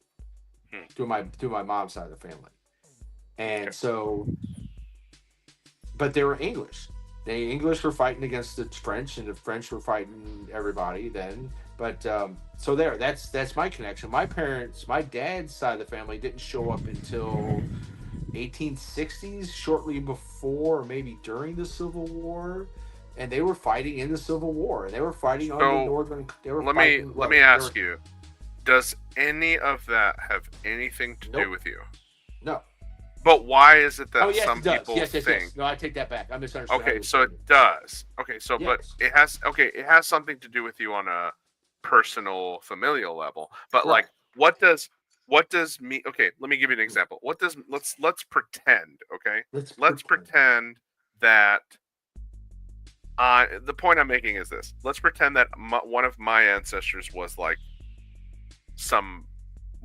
through my mom's side of the family. And so, but they were English. The English were fighting against the French, and the French were fighting everybody then. But so that's my connection. My dad's side of the family didn't show up until 1860s, shortly before or maybe during the Civil War, and they were fighting in the Civil War. They were fighting on the northern. Let me ask you: does any of that have anything to do with you? No. But why is it that some people think? Yes. No, I take that back. I misunderstood. Okay, so it does. Okay, so but it has something to do with you on a personal, familial level. But like, what does me? Okay, let me give you an example. Let's pretend. Okay, let's pretend that. The point I'm making is this: let's pretend that one of my ancestors was like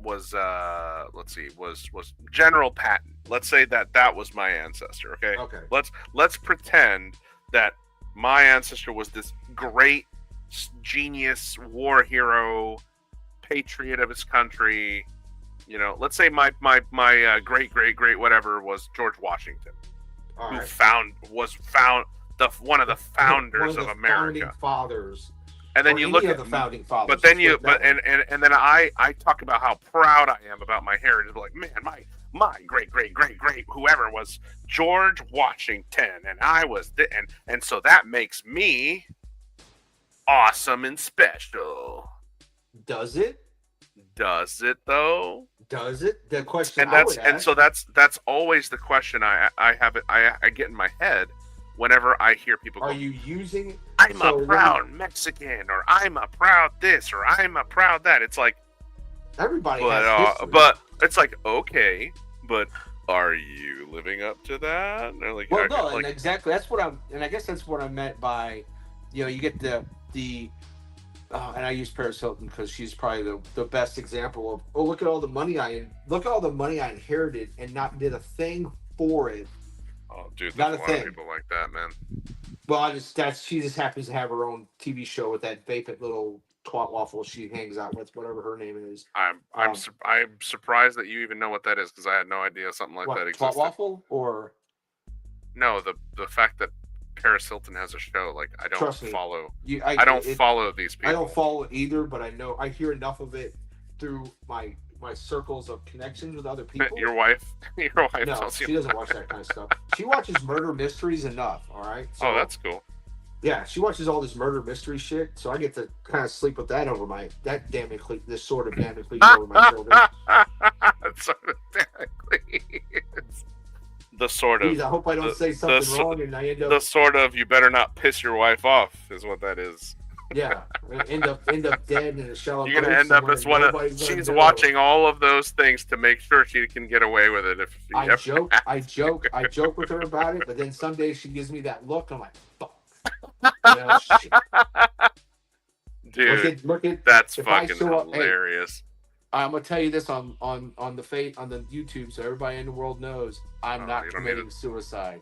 was General Patton. Let's say that was my ancestor. Okay. Let's pretend that my ancestor was this great genius war hero, patriot of his country. Let's say my great whatever was George Washington, who was one of the founders of America. Founding fathers And then or you any look of at the founding fathers. but then let's you put it that but way. and then I talk about how proud I am about my heritage. Like, man, my great whoever was George Washington, and I was and so that makes me awesome and special. Does it? Does it though? Does it? The question And I would ask. so that's always the question I have it I get in my head whenever I hear people Are go, you using? I'm So a let me- proud Mexican, or I'm a proud this, or I'm a proud that. It's like, Everybody has history. but it's like, okay, but are you living up to that? Or like, Well, are- no, like, and exactly that's what and I guess that's what I meant by, you get the and I use Paris Hilton because she's probably the best example of, oh, look at all the money I inherited and not did a thing for it. oh, dude, Not there's a a lot of thing. people like that, man. Well, she just happens to have her own TV show with that vapid little twat waffle she hangs out with, whatever her name is. I'm surprised that you even know what that is, because I had no idea something like What, that twat existed. waffle or? No, the fact that Paris Hilton has a show, like, I don't Trust me, follow. I I don't follow these people. I don't follow it either, but I hear enough of it through my circles of connections with other people. Your wife No, tells you. she doesn't watch that kind of stuff. She watches murder mysteries enough. All right. So, Oh, that's cool. yeah. She watches all this murder mystery shit, so I get to kind of sleep with that over this sort of damn it over my shoulder. Sort of technically. The sort of Jeez, I hope I don't say something wrong and I end the up sort of you better not piss your wife off is what that is. end up dead in a shallow. You're gonna end up as one of. She's watching all of those things to make sure she can get away with it. If she I joke with her about it, but then someday she gives me that look. I'm like, fuck. Shit. Dude, Look at that's if I fucking show up- hey, hilarious. I'm gonna tell you this on the YouTube, so everybody in the world knows I'm Oh, not you don't need committing suicide.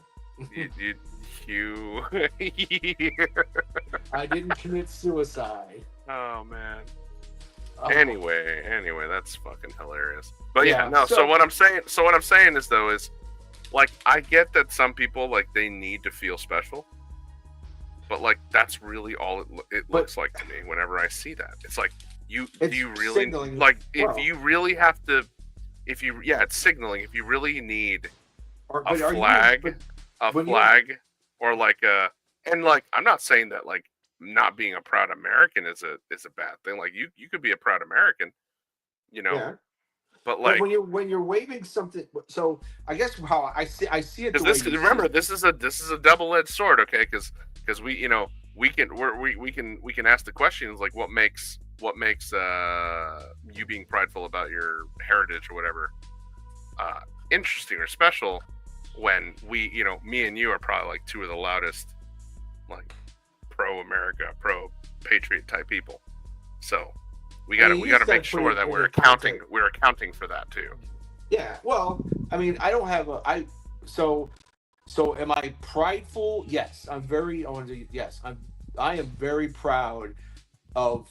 You I didn't commit suicide. Oh man. Oh, Anyway, that's fucking hilarious. But yeah, Yeah, no. So so- what I'm saying is though is, like, I get that some people, like, they need to feel special, but like that's really all it But- looks like to me whenever I see that. It's like, do It's you really signaling- like if well- you really have to, it's signaling. If you really need Are a you- flag, but when you- or like a, and like, I'm not saying that like not being a proud American is a bad thing. Like, you could be a proud American, yeah. but like, But when you're waving something, so I guess how I see it. because the way this, you remember, see it. this is a double-edged sword, okay? Because we we can ask the questions like, what makes you being prideful about your heritage or whatever interesting or special, when me and you are probably like two of the loudest, like, pro-America, pro-patriot type people. So we gotta you make said sure put it that in we're the context. accounting for that too. Yeah. Well, I mean, I don't have so am I prideful? Yes, I'm very. I am very proud of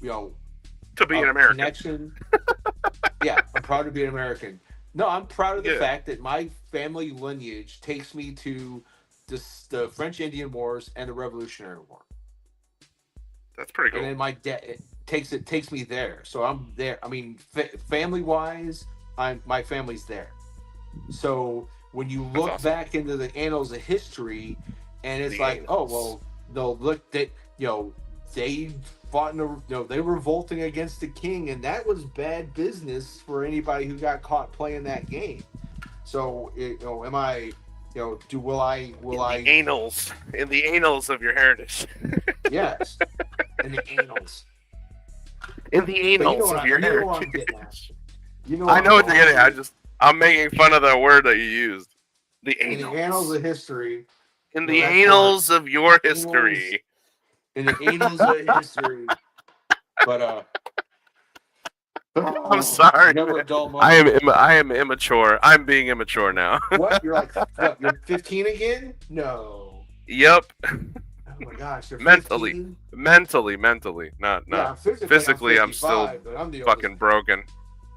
To be of an American. connection. Yeah, I'm proud to be an American. No, I'm proud of the Yeah. fact that my family lineage takes me to the French Indian Wars and the Revolutionary War, That's pretty cool. and then my dad takes me there. So I'm there. I mean, family wise, my family's there. So when you look awesome. back into the annals of history, and it's The like, oh annals. well, no, look that they fought they were revolting against the king, and that was bad business for anybody who got caught playing that game. So am I will I In the annals of your heritage. yes in the annals. In the But you know annals what of I- your you know what I'm heritage. getting at. You know I know what I'm you're getting at. going I'm making fun of that word that you used. The in the annals of history. In no, the that's annals of your Annals. history. In the annals of history. But I'm sorry. Never a man. dull moment. I am immature. I'm being immature now. What? You're like, what? You're 15 again? No. Yep. Oh my gosh, you're Mentally. 15? Mentally, not Yeah, physically, I'm still 55, but I'm the fucking oldest. broken.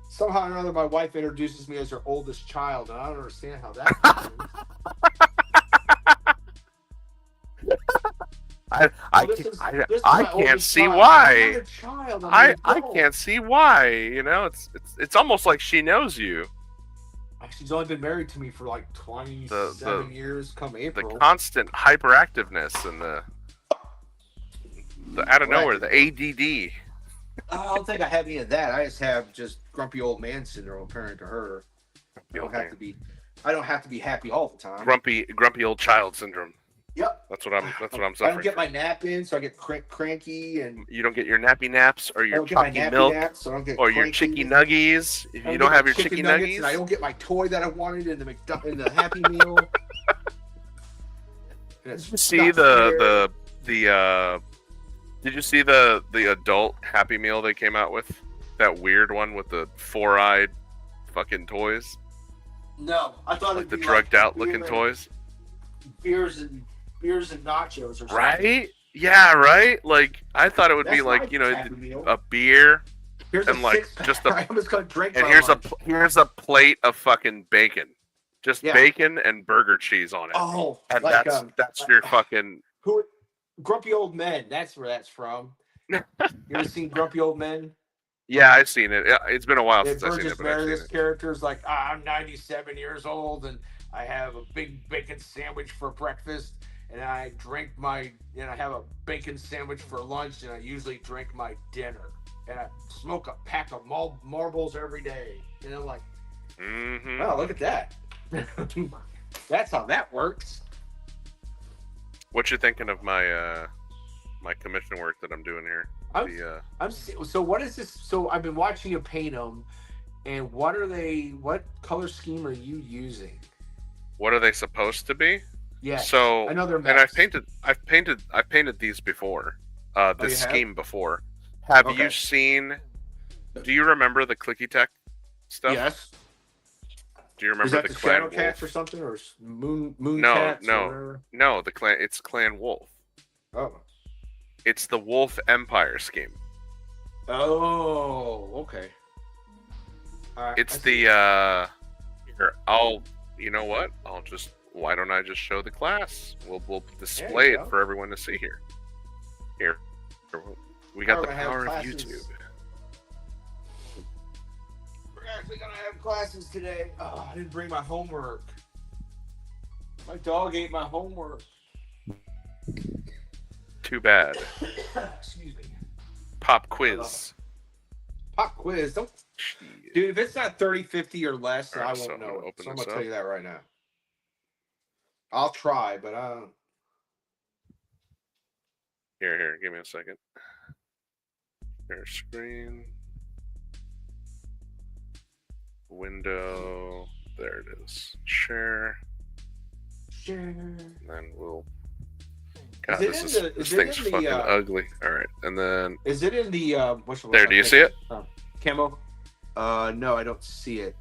Somehow or another, my wife introduces me as her oldest child, and I don't understand how that happens. I Well, this is I my can't oldest see child. I'm why. not a child. I'm I an I adult. can't see why. You know, it's almost like she knows you. She's only been married to me for like 27 years. Come The April. constant hyperactiveness and the out of Right. nowhere, the ADD. I don't think I have any of that. I just have just grumpy old man syndrome apparent to her. I don't have to be. I don't have to be happy all the time. Grumpy old child syndrome. Yep. That's what I'm I suffering. don't get my nap in, so I get cranky, and You don't get your nappy naps or I your don't get my chalky nappy milk naps, so I don't get or your cranky. chicky nuggies. If you don't have your chicky nuggets, and I nuggies, don't get my toy that I wanted in the Happy Meal. did you see the did you see the adult Happy Meal they came out with? That weird one with the 4-eyed fucking toys, No, I thought like it'd the be drugged like out looking toys. beers and nachos or something. Right? Yeah, right. Like I thought it would be That's like my Happy Meal. a beer Here's and a like six-pack. just a I almost got drink. and my here's lunch. here's a plate of fucking bacon, just Yeah. bacon and burger cheese on it. Oh, And like that's your fucking. who? Grumpy Old Men. That's where that's from. You ever seen Grumpy Old Men? Yeah, I've seen it. It's been a while If since I've seen Burgess it, but I've seen Meredith's it. character's like, I'm 97 years old and I have a big bacon sandwich for breakfast, and I have a bacon sandwich for lunch, and I usually drink my dinner, and I smoke a pack of marbles every day. And I'm like, Mm-hmm. oh, look at that. That's how that works. What you thinking of my my commission work that I'm doing here? So what is this? So I've been watching you paint them, and what color scheme are you using? What are they supposed to be? Yeah. So I know they're and I've painted these before. This you have? scheme before. Have Okay. you seen? Do you remember the Clicky Tech stuff? Yes. Do you Is remember that the the Clan Shadow Wolf? Cats or something, or Moon No, Cats? no. Or whatever? No, the clan. It's Clan Wolf. Oh. It's the Wolf Empire scheme. Oh. Okay. It's the here. You know what? Why don't I just show the class? We'll display it go. for everyone to see here. Here. We got the We're gonna have power of classes. YouTube. We're actually gonna have classes today. Oh, I didn't bring my homework. My dog ate my homework. Too bad. Excuse me. Pop quiz. Pop quiz. Don't, Shit. dude. If it's not 30, 50 or less, then I Alright, won't so I'm know gonna it. open So I'm this gonna tell up. you that right now. I'll try, but Here. Give me a second. Share screen. Window. There it is. Share. sure. And then we'll. God, Is it this in the- this is it thing's in the, fucking ugly. All right, and then Is it in the there. Do you see it? Camo? No, I don't see it.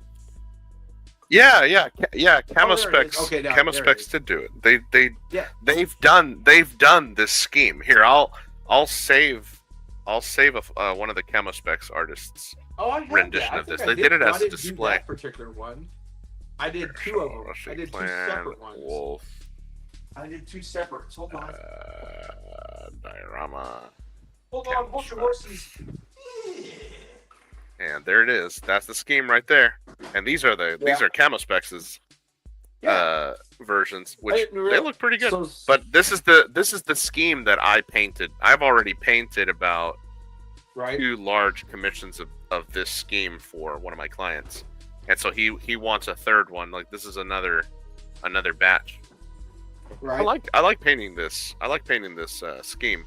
Yeah. Camo there it is. Specs. Okay, now, Camo there it Specs is. did do it. Yeah. They've done this scheme. Here, I'll save one of the Camo Specs artists. Oh, I have rendition that. I of think this. I They did it but as I a didn't do display. that particular one. I did two of them. Russian I did two Clan, separate ones. Wolf. I did two separates. Hold on. Diorama. Hold on. Hold your horses. And there it is. That's the scheme right there. And these are Camo Specs' versions, which didn't realize- they look pretty good. So, But this is the scheme that I painted. I've already painted about right. 2 large commissions of this scheme for one of my clients, and so he wants a third one. Like this is another batch. Right. I like painting this. I like painting this scheme.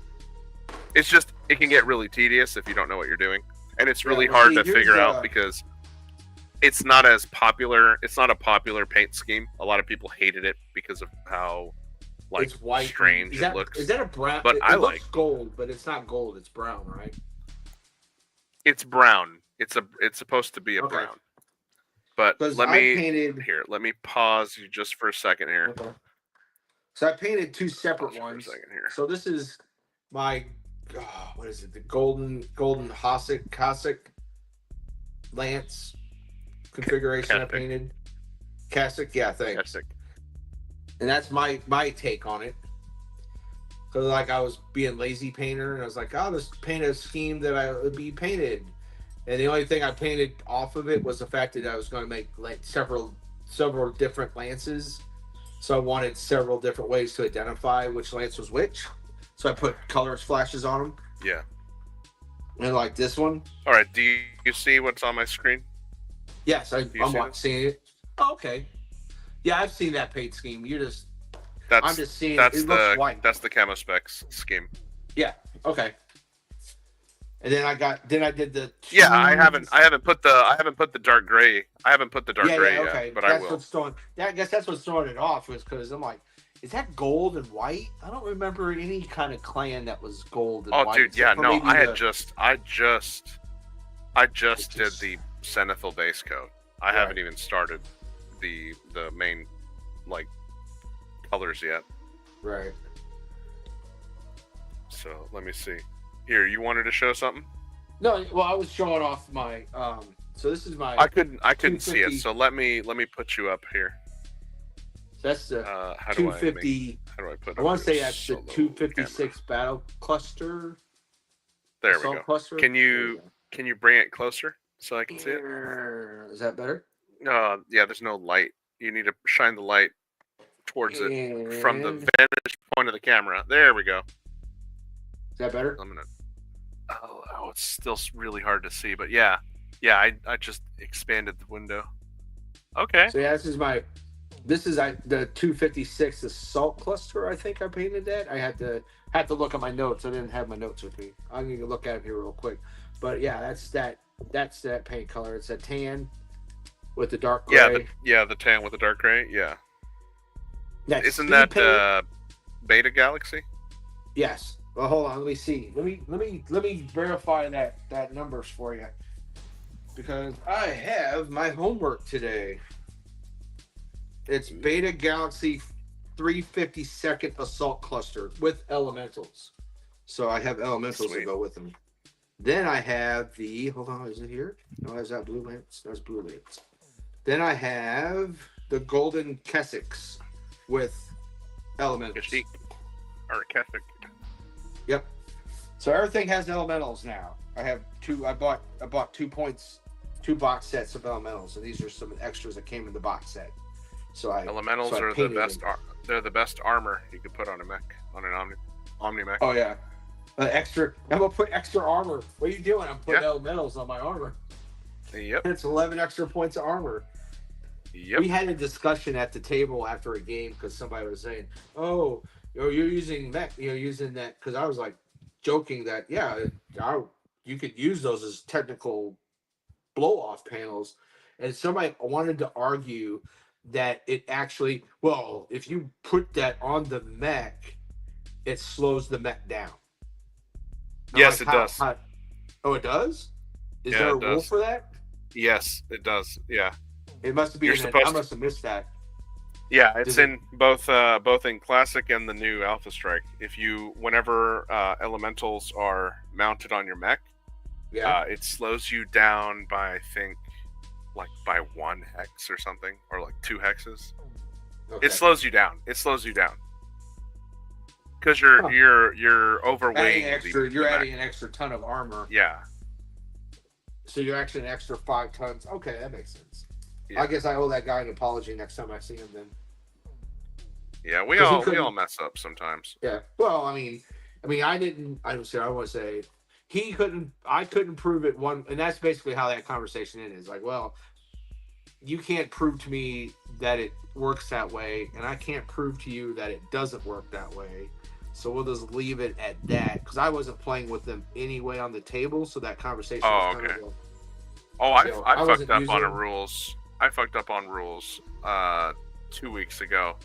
It's just it can get really tedious if you don't know what you're doing, and it's really well, hard see, to figure here's, out because it's not as popular. It's not a popular paint scheme. A lot of people hated it because of how it's white. strange Is that, it looks. Is that a brown? But it I looks like- gold, but it's not gold. It's brown, right? It's brown. It's supposed to be a Okay. brown. But Because let I me pause you just for a second here. Okay. So I painted 2 separate Pause for a ones. second here. So this is my what is it? The golden Cossack Lance configuration I Cassock. painted. Cassock, yeah, thanks. Fantastic. And that's my take on it. because like I was being lazy painter, and I was like, I'll just paint a scheme that I would be painted. And the only thing I painted off of it was the fact that I was going to make like several different lances. So I wanted several different ways to identify which lance was which. So I put color flashes on them. Yeah. And like this one. All right. Do you see what's on my screen? Yes, I'm see seeing it. Oh, okay. Yeah, I've seen that paint scheme. That's I'm just seeing that's it looks white. That's the camo specs scheme. Yeah. Okay. And then I did the. Yeah, I haven't put the dark gray. I haven't put the dark gray yet, but I will. I guess that's what's throwing it off, was because I'm like, is that gold and white? I don't remember any kind of clan that was gold and white. Oh, dude, yeah, no, I just did the Zenithal base coat. I haven't even started the main like colors yet. Right. So let me see. Here, you wanted to show something? No, well, I was showing off my. So this is my. I couldn't see it. So let me put you up here. That's the how 250. How do I put? I want to say that's the 256 battle cluster. There we go. Cluster. Can you bring it closer so I can see it? Is that better? Yeah. There's no light. You need to shine the light towards it from the vantage point of the camera. There we go. Is that better? I'm gonna. Oh, it's still really hard to see, but yeah. I just expanded the window. Okay. So yeah, this is the 256 assault cluster. I think I painted that. I had to look at my notes. I didn't have my notes with me. I'm gonna look at it here real quick. But yeah, that's that paint color. It's a tan with the dark gray. The tan with the dark gray. Yeah. Isn't that Beta Galaxy? Yes. Well, hold on. Let me see. Let me verify that numbers for you, because I have my homework today. It's Beta Galaxy 352nd Assault Cluster with elementals. So I have elementals to go with them. Then I have the. Hold on. Is it here? No, is that blue lance? That's blue lance. Then I have the Golden Kessex with elementals. Or Kessex. Yep. So everything has elementals now. I have two. I bought 2 points, 2 box sets of elementals, and these are some extras that came in the box set. Elementals are the best. They're the best armor you could put on a mech, on an Omni mech. Oh yeah, extra. I'm gonna put extra armor. What are you doing? I'm putting elementals on my armor. Yep. It's 11 extra points of armor. Yep. We had a discussion at the table after a game because somebody was saying, "Oh, you're using mech. You're using that," because I was like joking that you could use those as technical blow off panels, and somebody wanted to argue that it actually, well, if you put that on the mech, it slows the mech down. Yes, it does. Oh, it does? Is there a rule for that? Yes, it does. Yeah. It must be. I must have missed that. Yeah, it's in both in Classic and the new Alpha Strike. Whenever elementals are mounted on your mech, it slows you down by, I think, like by 1 hex or something, or like 2 hexes. Okay. It slows you down. Because you're overweighting. You're adding an extra ton of armor. Yeah. So you're actually an extra 5 tons. Okay, that makes sense. Yeah. I guess I owe that guy an apology next time I see him then. Yeah, we all mess up sometimes. Yeah. Well, I mean, I want to say I couldn't prove it one, and that's basically how that conversation ended. It's like, well, you can't prove to me that it works that way, and I can't prove to you that it doesn't work that way. So we'll just leave it at that, because I wasn't playing with them anyway on the table, so that conversation was kind of I fucked up on rules. I fucked up on rules 2 weeks ago.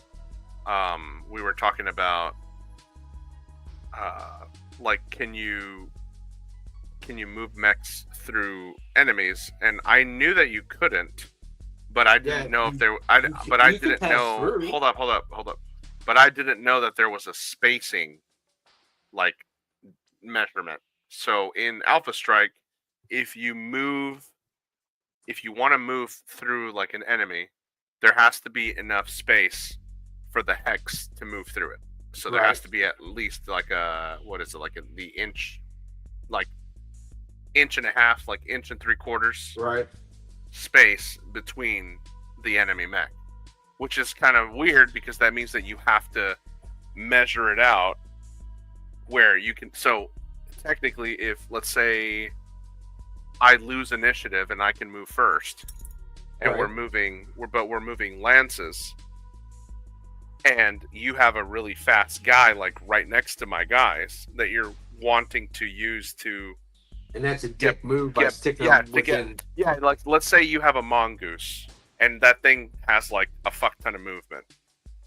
We were talking about like can you move mechs through enemies, and I knew that you couldn't, but I didn't know if there. But I didn't know. Through. Hold up. But I didn't know that there was a spacing, like, measurement. So in Alpha Strike, if you want to move through like an enemy, there has to be enough space for the hex to move through it. So there has Right. to be at least like the inch, like inch and a half, like inch and 3/4 Right. space between the enemy mech, which is kind of weird because that means that you have to measure it out where you can. So technically, if let's say I lose initiative and I can move first, and Right. we're moving lances, and you have a really fast guy like right next to my guys that you're wanting to use to And that's a get dick move by get sticking yeah them to get within. yeah like let's say you have a mongoose and that thing has like a fuck ton of movement,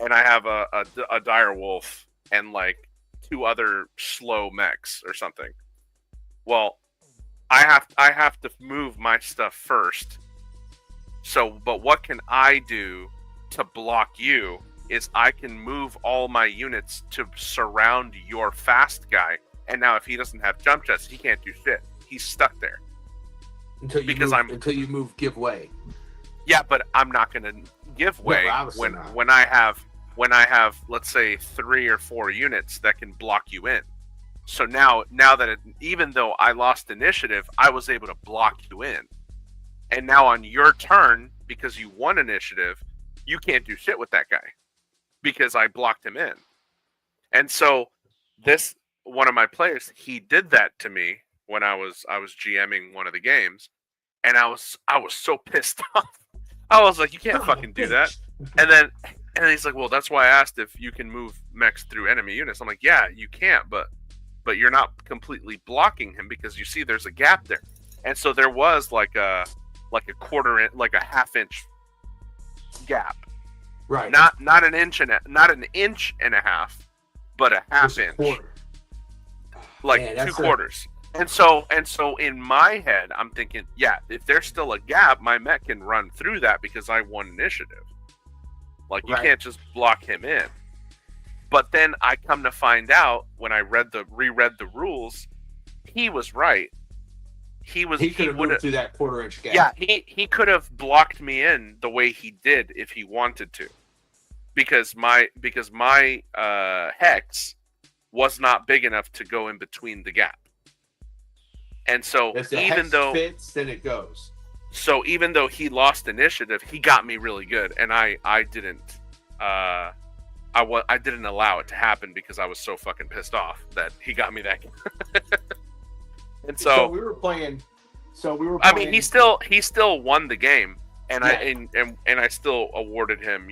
and I have a dire wolf and like two other slow mechs or something. Well, I have to move my stuff first. So, but what can I do to block you is I can move all my units to surround your fast guy. And now if he doesn't have jump jets, he can't do shit. He's stuck there. Because Until you move, give way. yeah, but I'm not going to give way obviously not. when I have let's say 3 or 4 units that can block you in. So now that even though I lost initiative, I was able to block you in. And now on your turn, because you won initiative, you can't do shit with that guy because I blocked him in. And so this one of my players, he did that to me when I was GMing one of the games, and I was so pissed off. I was like, you can't fucking do that. And then he's like, well, that's why I asked if you can move mechs through enemy units. I'm like, yeah, you can't, but you're not completely blocking him because you see there's a gap there. And so there was like a quarter inch, like a half inch gap. Right. Not an inch and a half, but a half Just a inch. quarter. Like Man, 2/4. And so in my head, I'm thinking, yeah, if there's still a gap, my mech can run through that because I won initiative. Like you Right. can't just block him in. But then I come to find out when I reread the rules, he was right. He could have moved through that quarter-inch gap. Yeah, he could have blocked me in the way he did if he wanted to, because my hex was not big enough to go in between the gap. And so If the hex fits, then it goes. So even though he lost initiative, he got me really good, and I didn't I didn't allow it to happen because I was so fucking pissed off that he got me that. And so we were playing. I mean, he still won the game, and Yeah. I still awarded him,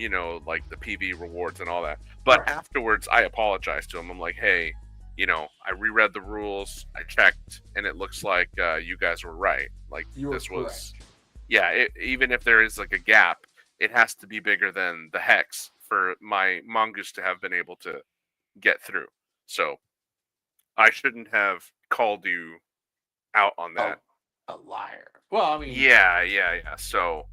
like the PV rewards and all that. But Right. afterwards, I apologized to him. I'm like, hey, I reread the rules, I checked, and it looks like you guys were right. Like this was, yeah. Even if there is like a gap, it has to be bigger than the hex for my mongoose to have been able to get through. So I shouldn't have called you out on that. A liar. Well, I mean, yeah. So,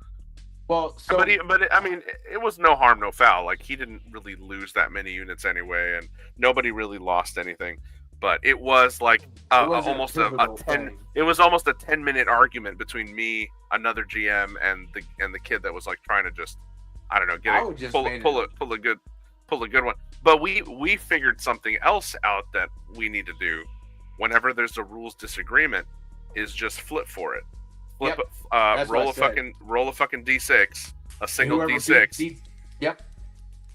but I mean, it was no harm, no foul. Like he didn't really lose that many units anyway, and nobody really lost anything. But it was like almost a 10. It was almost a 10-minute argument between me, another GM, and the kid that was like trying to just, I don't know, pull a good one. But we figured something else out that we need to do whenever there's a rules disagreement is just flip for it. Roll a fucking D6, a single D6. Yep.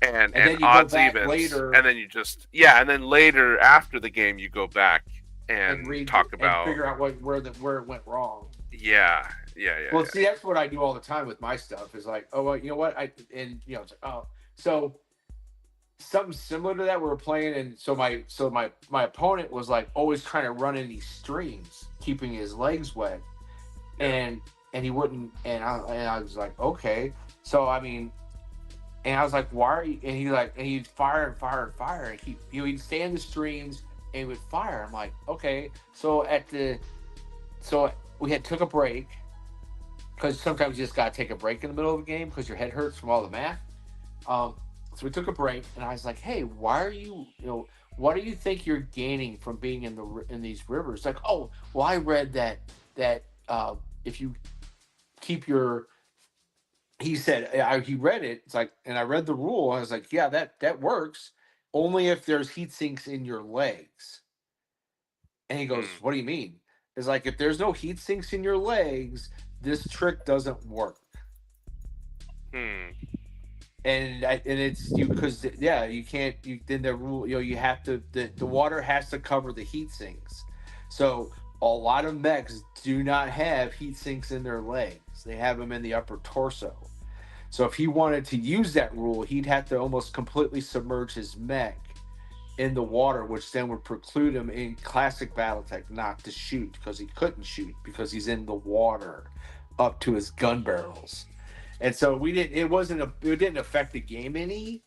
And odds evens later, and then you just and then later after the game you go back and talk about and figure out where it went wrong. Yeah. Well, see, that's what I do all the time with my stuff. Is like, oh, well, you know what? It's like, oh, so something similar to that we were playing, and so my opponent was like always trying to run in these streams, keeping his legs wet, and he wouldn't, and I was like, okay, so I mean, and I was like, why are you? And he'd fire, and he'd stay in the streams and he would fire. I'm like, okay, so we took a break because sometimes you just gotta take a break in the middle of a game because your head hurts from all the math. So we took a break, and I was like, "Hey, why are you? What do you think you're gaining from being in these rivers?" Like, oh, well, I read that if you keep your, he said, he read it. It's like, and I read the rule. And I was like, yeah, that works. only if there's heat sinks in your legs. And he goes, Hmm. what do you mean? It's like, if there's no heat sinks in your legs, this trick doesn't work. Hmm. And it's you, because you can't, then the rule, you have to, the water has to cover the heat sinks. So a lot of mechs do not have heat sinks in their legs. They have them in the upper torso. So if he wanted to use that rule, he'd have to almost completely submerge his mech in the water, which then would preclude him in classic BattleTech not to shoot, because he couldn't shoot because he's in the water up to his gun barrels. And so it didn't affect the game any,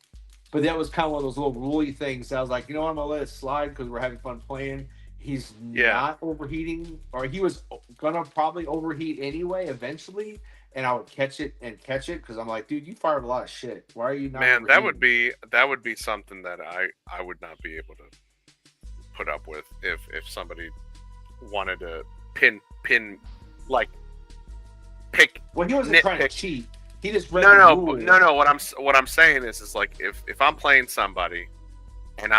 but that was kind of one of those little ruley things. I was like, you know what, I'm gonna let it slide because we're having fun playing. He's not overheating, or he was gonna probably overheat anyway eventually, and I would catch it because I'm like, dude, you fired a lot of shit. Why are you not? Man, overheating? that would be something that I would not be able to put up with if somebody wanted to pin like pick Well, he wasn't trying to nitpick. cheat. He just read No, the no, rule. no. What I'm saying is like if I'm playing somebody and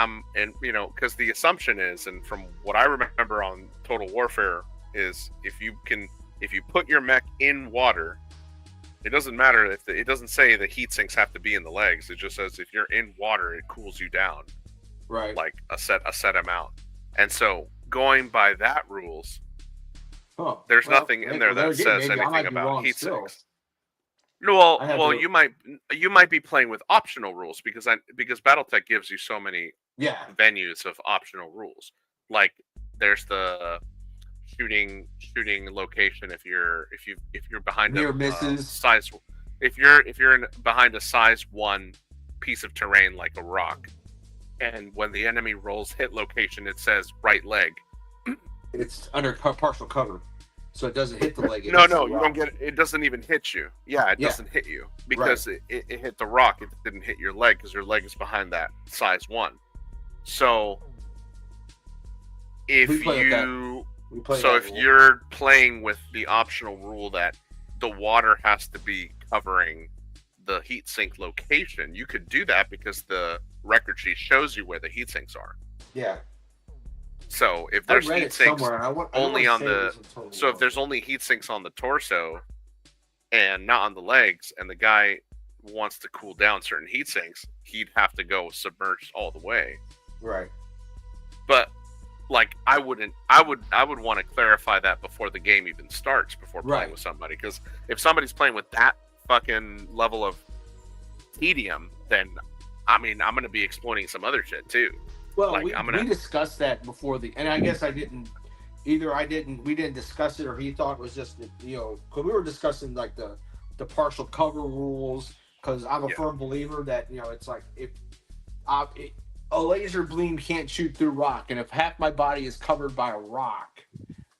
because the assumption is, and from what I remember on Total Warfare is, if you put your mech in water, it doesn't matter if it doesn't say the heat sinks have to be in the legs. It just says if you're in water, it cools you down, Right. like a set amount. And so going by that rules, there's nothing in there that says anything about heat sinks. Well, you might be playing with optional rules because BattleTech gives you so many venues of optional rules. Like there's the shooting location if you're behind near misses. Size, if you're behind a size 1 piece of terrain like a rock, and when the enemy rolls hit location, it says right leg. It's under partial cover, so it doesn't hit the leg. No, you don't get it. It doesn't even hit you. Yeah, it doesn't hit you because it hit the rock. It didn't hit your leg because your leg is behind that size 1. So if you're playing with the optional rule that the water has to be covering the heat sink location, you could do that because the record sheet shows you where the heat sinks are. Yeah. So if there's heat sinks only on the, so if there's only only heat sinks on the torso and not on the legs, and the guy wants to cool down certain heat sinks, he'd have to go submerged all the way. Right. But like I would want to clarify that before the game even starts, before playing with somebody, because if somebody's playing with that fucking level of tedium, then I mean I'm gonna be exploiting some other shit too. Well, like, we discussed that before and I guess we didn't discuss it, or he thought it was just, because we were discussing like the partial cover rules, because I'm a firm believer that, it's like if a laser beam can't shoot through rock, and if half my body is covered by a rock,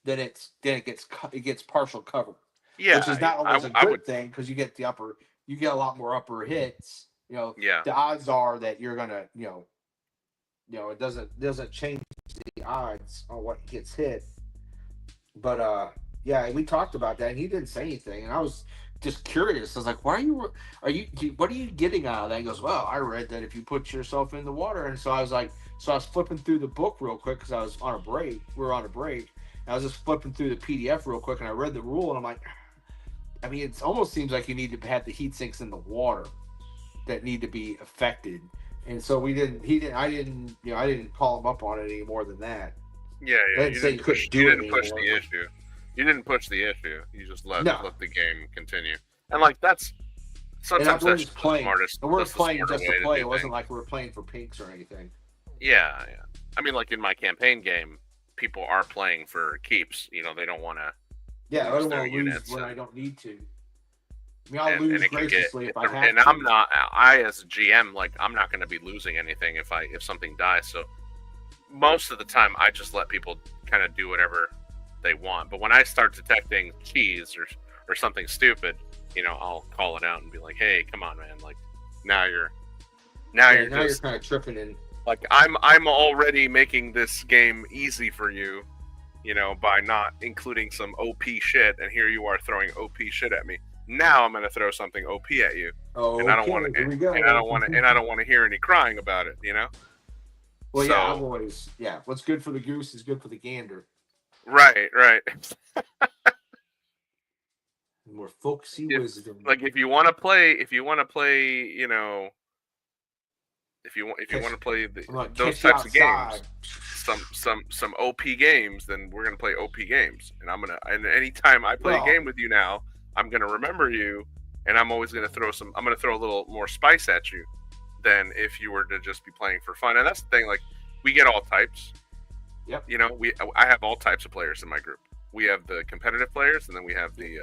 then it gets partial cover. Yeah, which is not always a good thing, because you get a lot more upper hits. The odds are that you're gonna, it doesn't change the odds on what gets hit. But we talked about that, and he didn't say anything, and I was just curious. I was like, what are you getting out of that? He goes, well, I read that if you put yourself in the water. And so I was flipping through the book real quick, because I was on a break. We were on a break. And I was just flipping through the PDF real quick, and I read the rule, and I'm like, I mean, it almost seems like you need to have the heat sinks in the water that need to be affected. And so I didn't call him up on it any more than that. Yeah. You didn't push the issue. You didn't push the issue. You just let the game continue. And like that's sometimes that's the smartest. And we're playing just to play. It wasn't things. like we were playing for pinks or anything. Yeah. I mean, like in my campaign game, people are playing for keeps. They don't want to. Yeah, I don't want to lose when I don't need to. I mean, I'll lose graciously if I have to. And I as a GM, like I'm not going to be losing anything if something dies. So most of the time, I just let people kind of do whatever they want. But when I start detecting cheese or something stupid, I'll call it out and be like, hey, come on, man, like now you're kind of tripping in. Like I'm already making this game easy for you, by not including some OP shit, and here you are throwing OP shit at me. Now I'm going to throw something OP at you. Oh, and I don't want to and I don't want to hear any crying about it, Well, yeah, I've So always what's good for the goose is good for the gander. right. More folksy If wisdom. like if you want to play, if you want Catch, to play I'm gonna those catch you types of games, outside. some OP games, then we're gonna play OP games. And anytime I play a Well, game with you now, I'm gonna remember you, and I'm always gonna I'm gonna throw a little more spice at you than if you were to just be playing for fun. And that's the thing, like we get all types. yep. I have all types of players in my group. We have the competitive players, and then we have the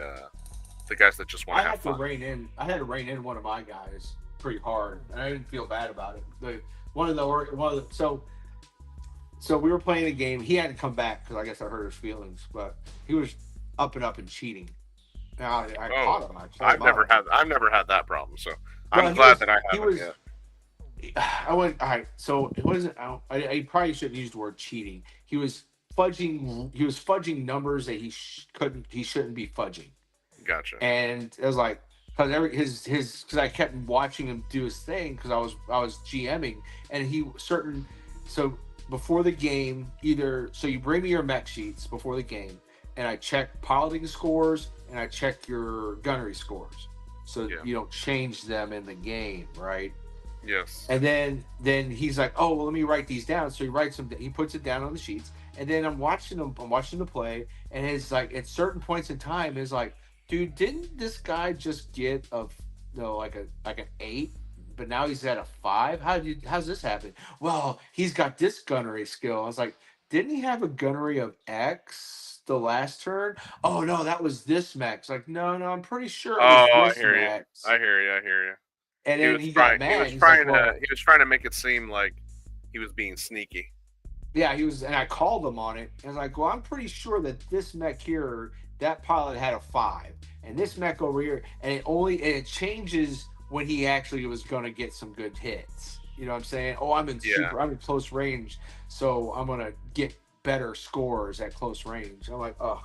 guys that just want I to have had to fun. rein in. I had to rein in one of my guys pretty hard, and I didn't feel bad about it. One of the so we were playing a game. He had to come back because I guess I hurt his feelings, but he was up and cheating. Now I Oh, caught him. I called him out. I've never had that problem. So Well, I'm glad that I he haven't was. yet. I went. All right. So it wasn't. I probably shouldn't use the word cheating. He was fudging. He was fudging numbers that couldn't. He shouldn't be fudging. Gotcha. And it was like because his because I kept watching him do his thing because I was GMing and he certain so before the game you bring me your mech sheets before the game and I check piloting scores and I check your gunnery scores so Yeah. you don't change them in the game, right? Yes. And then he's like, oh well, let me write these down. So he writes them. He puts it down on the sheets, and then I'm watching him. I'm watching the play, and it's like at certain points in time, is like, dude, didn't this guy just get like an 8, but now he's at a 5? How's this happen? Well, he's got this gunnery skill. I was like, didn't he have a gunnery of X the last turn? Oh no, that was this max. Like, no, I'm pretty sure it was Oh, I this hear you. max. I hear you. I hear you. And He then was he got trying. He mad. was He's like, trying to. well, He was trying to make it seem like he was being sneaky. yeah, he was, and I called him on it. And I was like, well, I'm pretty sure that this mech here, that pilot had a 5, and this mech over here, and it changes when he actually was going to get some good hits. You know what I'm saying? Oh, I'm in close range, so I'm going to get better scores at close range. I'm like, oh.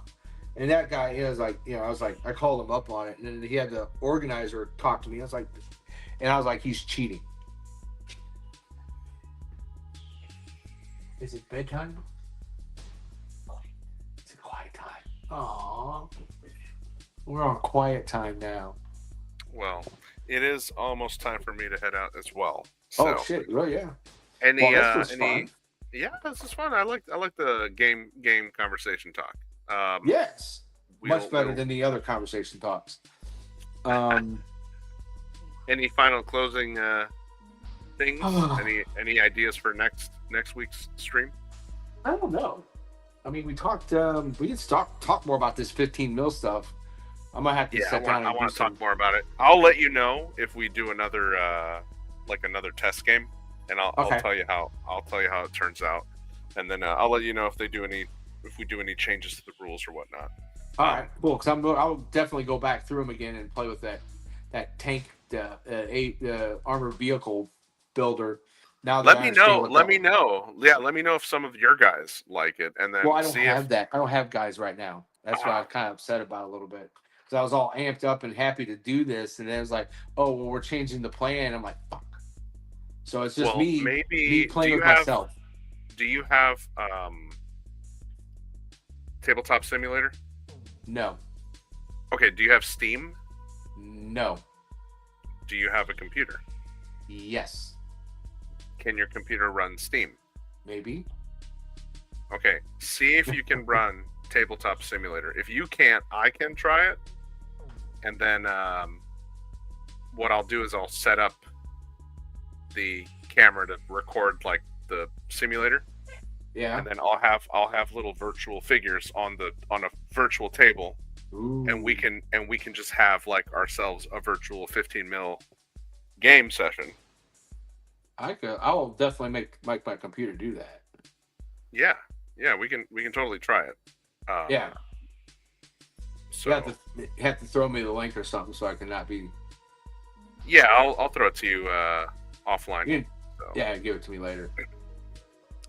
And that guy, he was like, I was like, I called him up on it, and then he had the organizer talk to me. I was like, he's cheating. Is it bedtime? It's a quiet time. Aww. We're on quiet time now. Well, it is almost time for me to head out as well. So, Oh shit! Oh yeah. Any Well, this was any fun. yeah, this is fun. I like the game conversation talk. Yes. Much better we'll than the other conversation talks. Any final closing things? Any ideas for next week's stream? I don't know. I mean, we talked. We can talk more about this 15 mil stuff. I might have to sit down. I want to talk more about it. I'll let you know if we do another another test game, and I'll tell you how it turns out, and then I'll let you know if we do any changes to the rules or whatnot. All right, cool. Because I'll definitely go back through them again and play with that tank, armored vehicle builder. Now let me know. Yeah, let me know if some of your guys like it, and then I don't have that. I don't have guys right now. That's what I'm kind of upset about a little bit. Because I was all amped up and happy to do this, and then it was like, oh, well, we're changing the plan. I'm like, fuck. So it's just me playing with myself. Do you have Tabletop Simulator? No. Okay. Do you have Steam? No. Do you have a computer? Yes. Can your computer run Steam? Maybe. Okay. See if you can run Tabletop Simulator. If you can't, I can try it. And then what I'll do is I'll set up the camera to record like the simulator. Yeah. And then I'll have little virtual figures on a virtual table. Ooh. And we can just have like ourselves a virtual 15 mil game session. I will definitely make my computer do that. Yeah, we can totally try it. Yeah. So you have to throw me the link or something so I can not be. Yeah, I'll throw it to you offline. Yeah, give it to me later.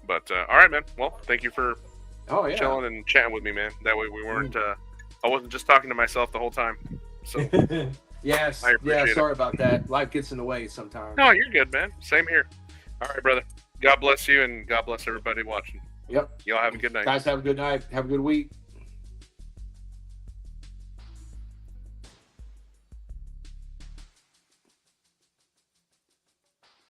But all right, man. Well, thank you for chilling and chatting with me, man. That way we weren't. I wasn't just talking to myself the whole time. So yes, sorry about that. Life gets in the way sometimes. No, you're good, man. Same here. All right, brother. God bless you, and God bless everybody watching. Yep. Y'all have a good night. Guys, have a good night. Have a good week.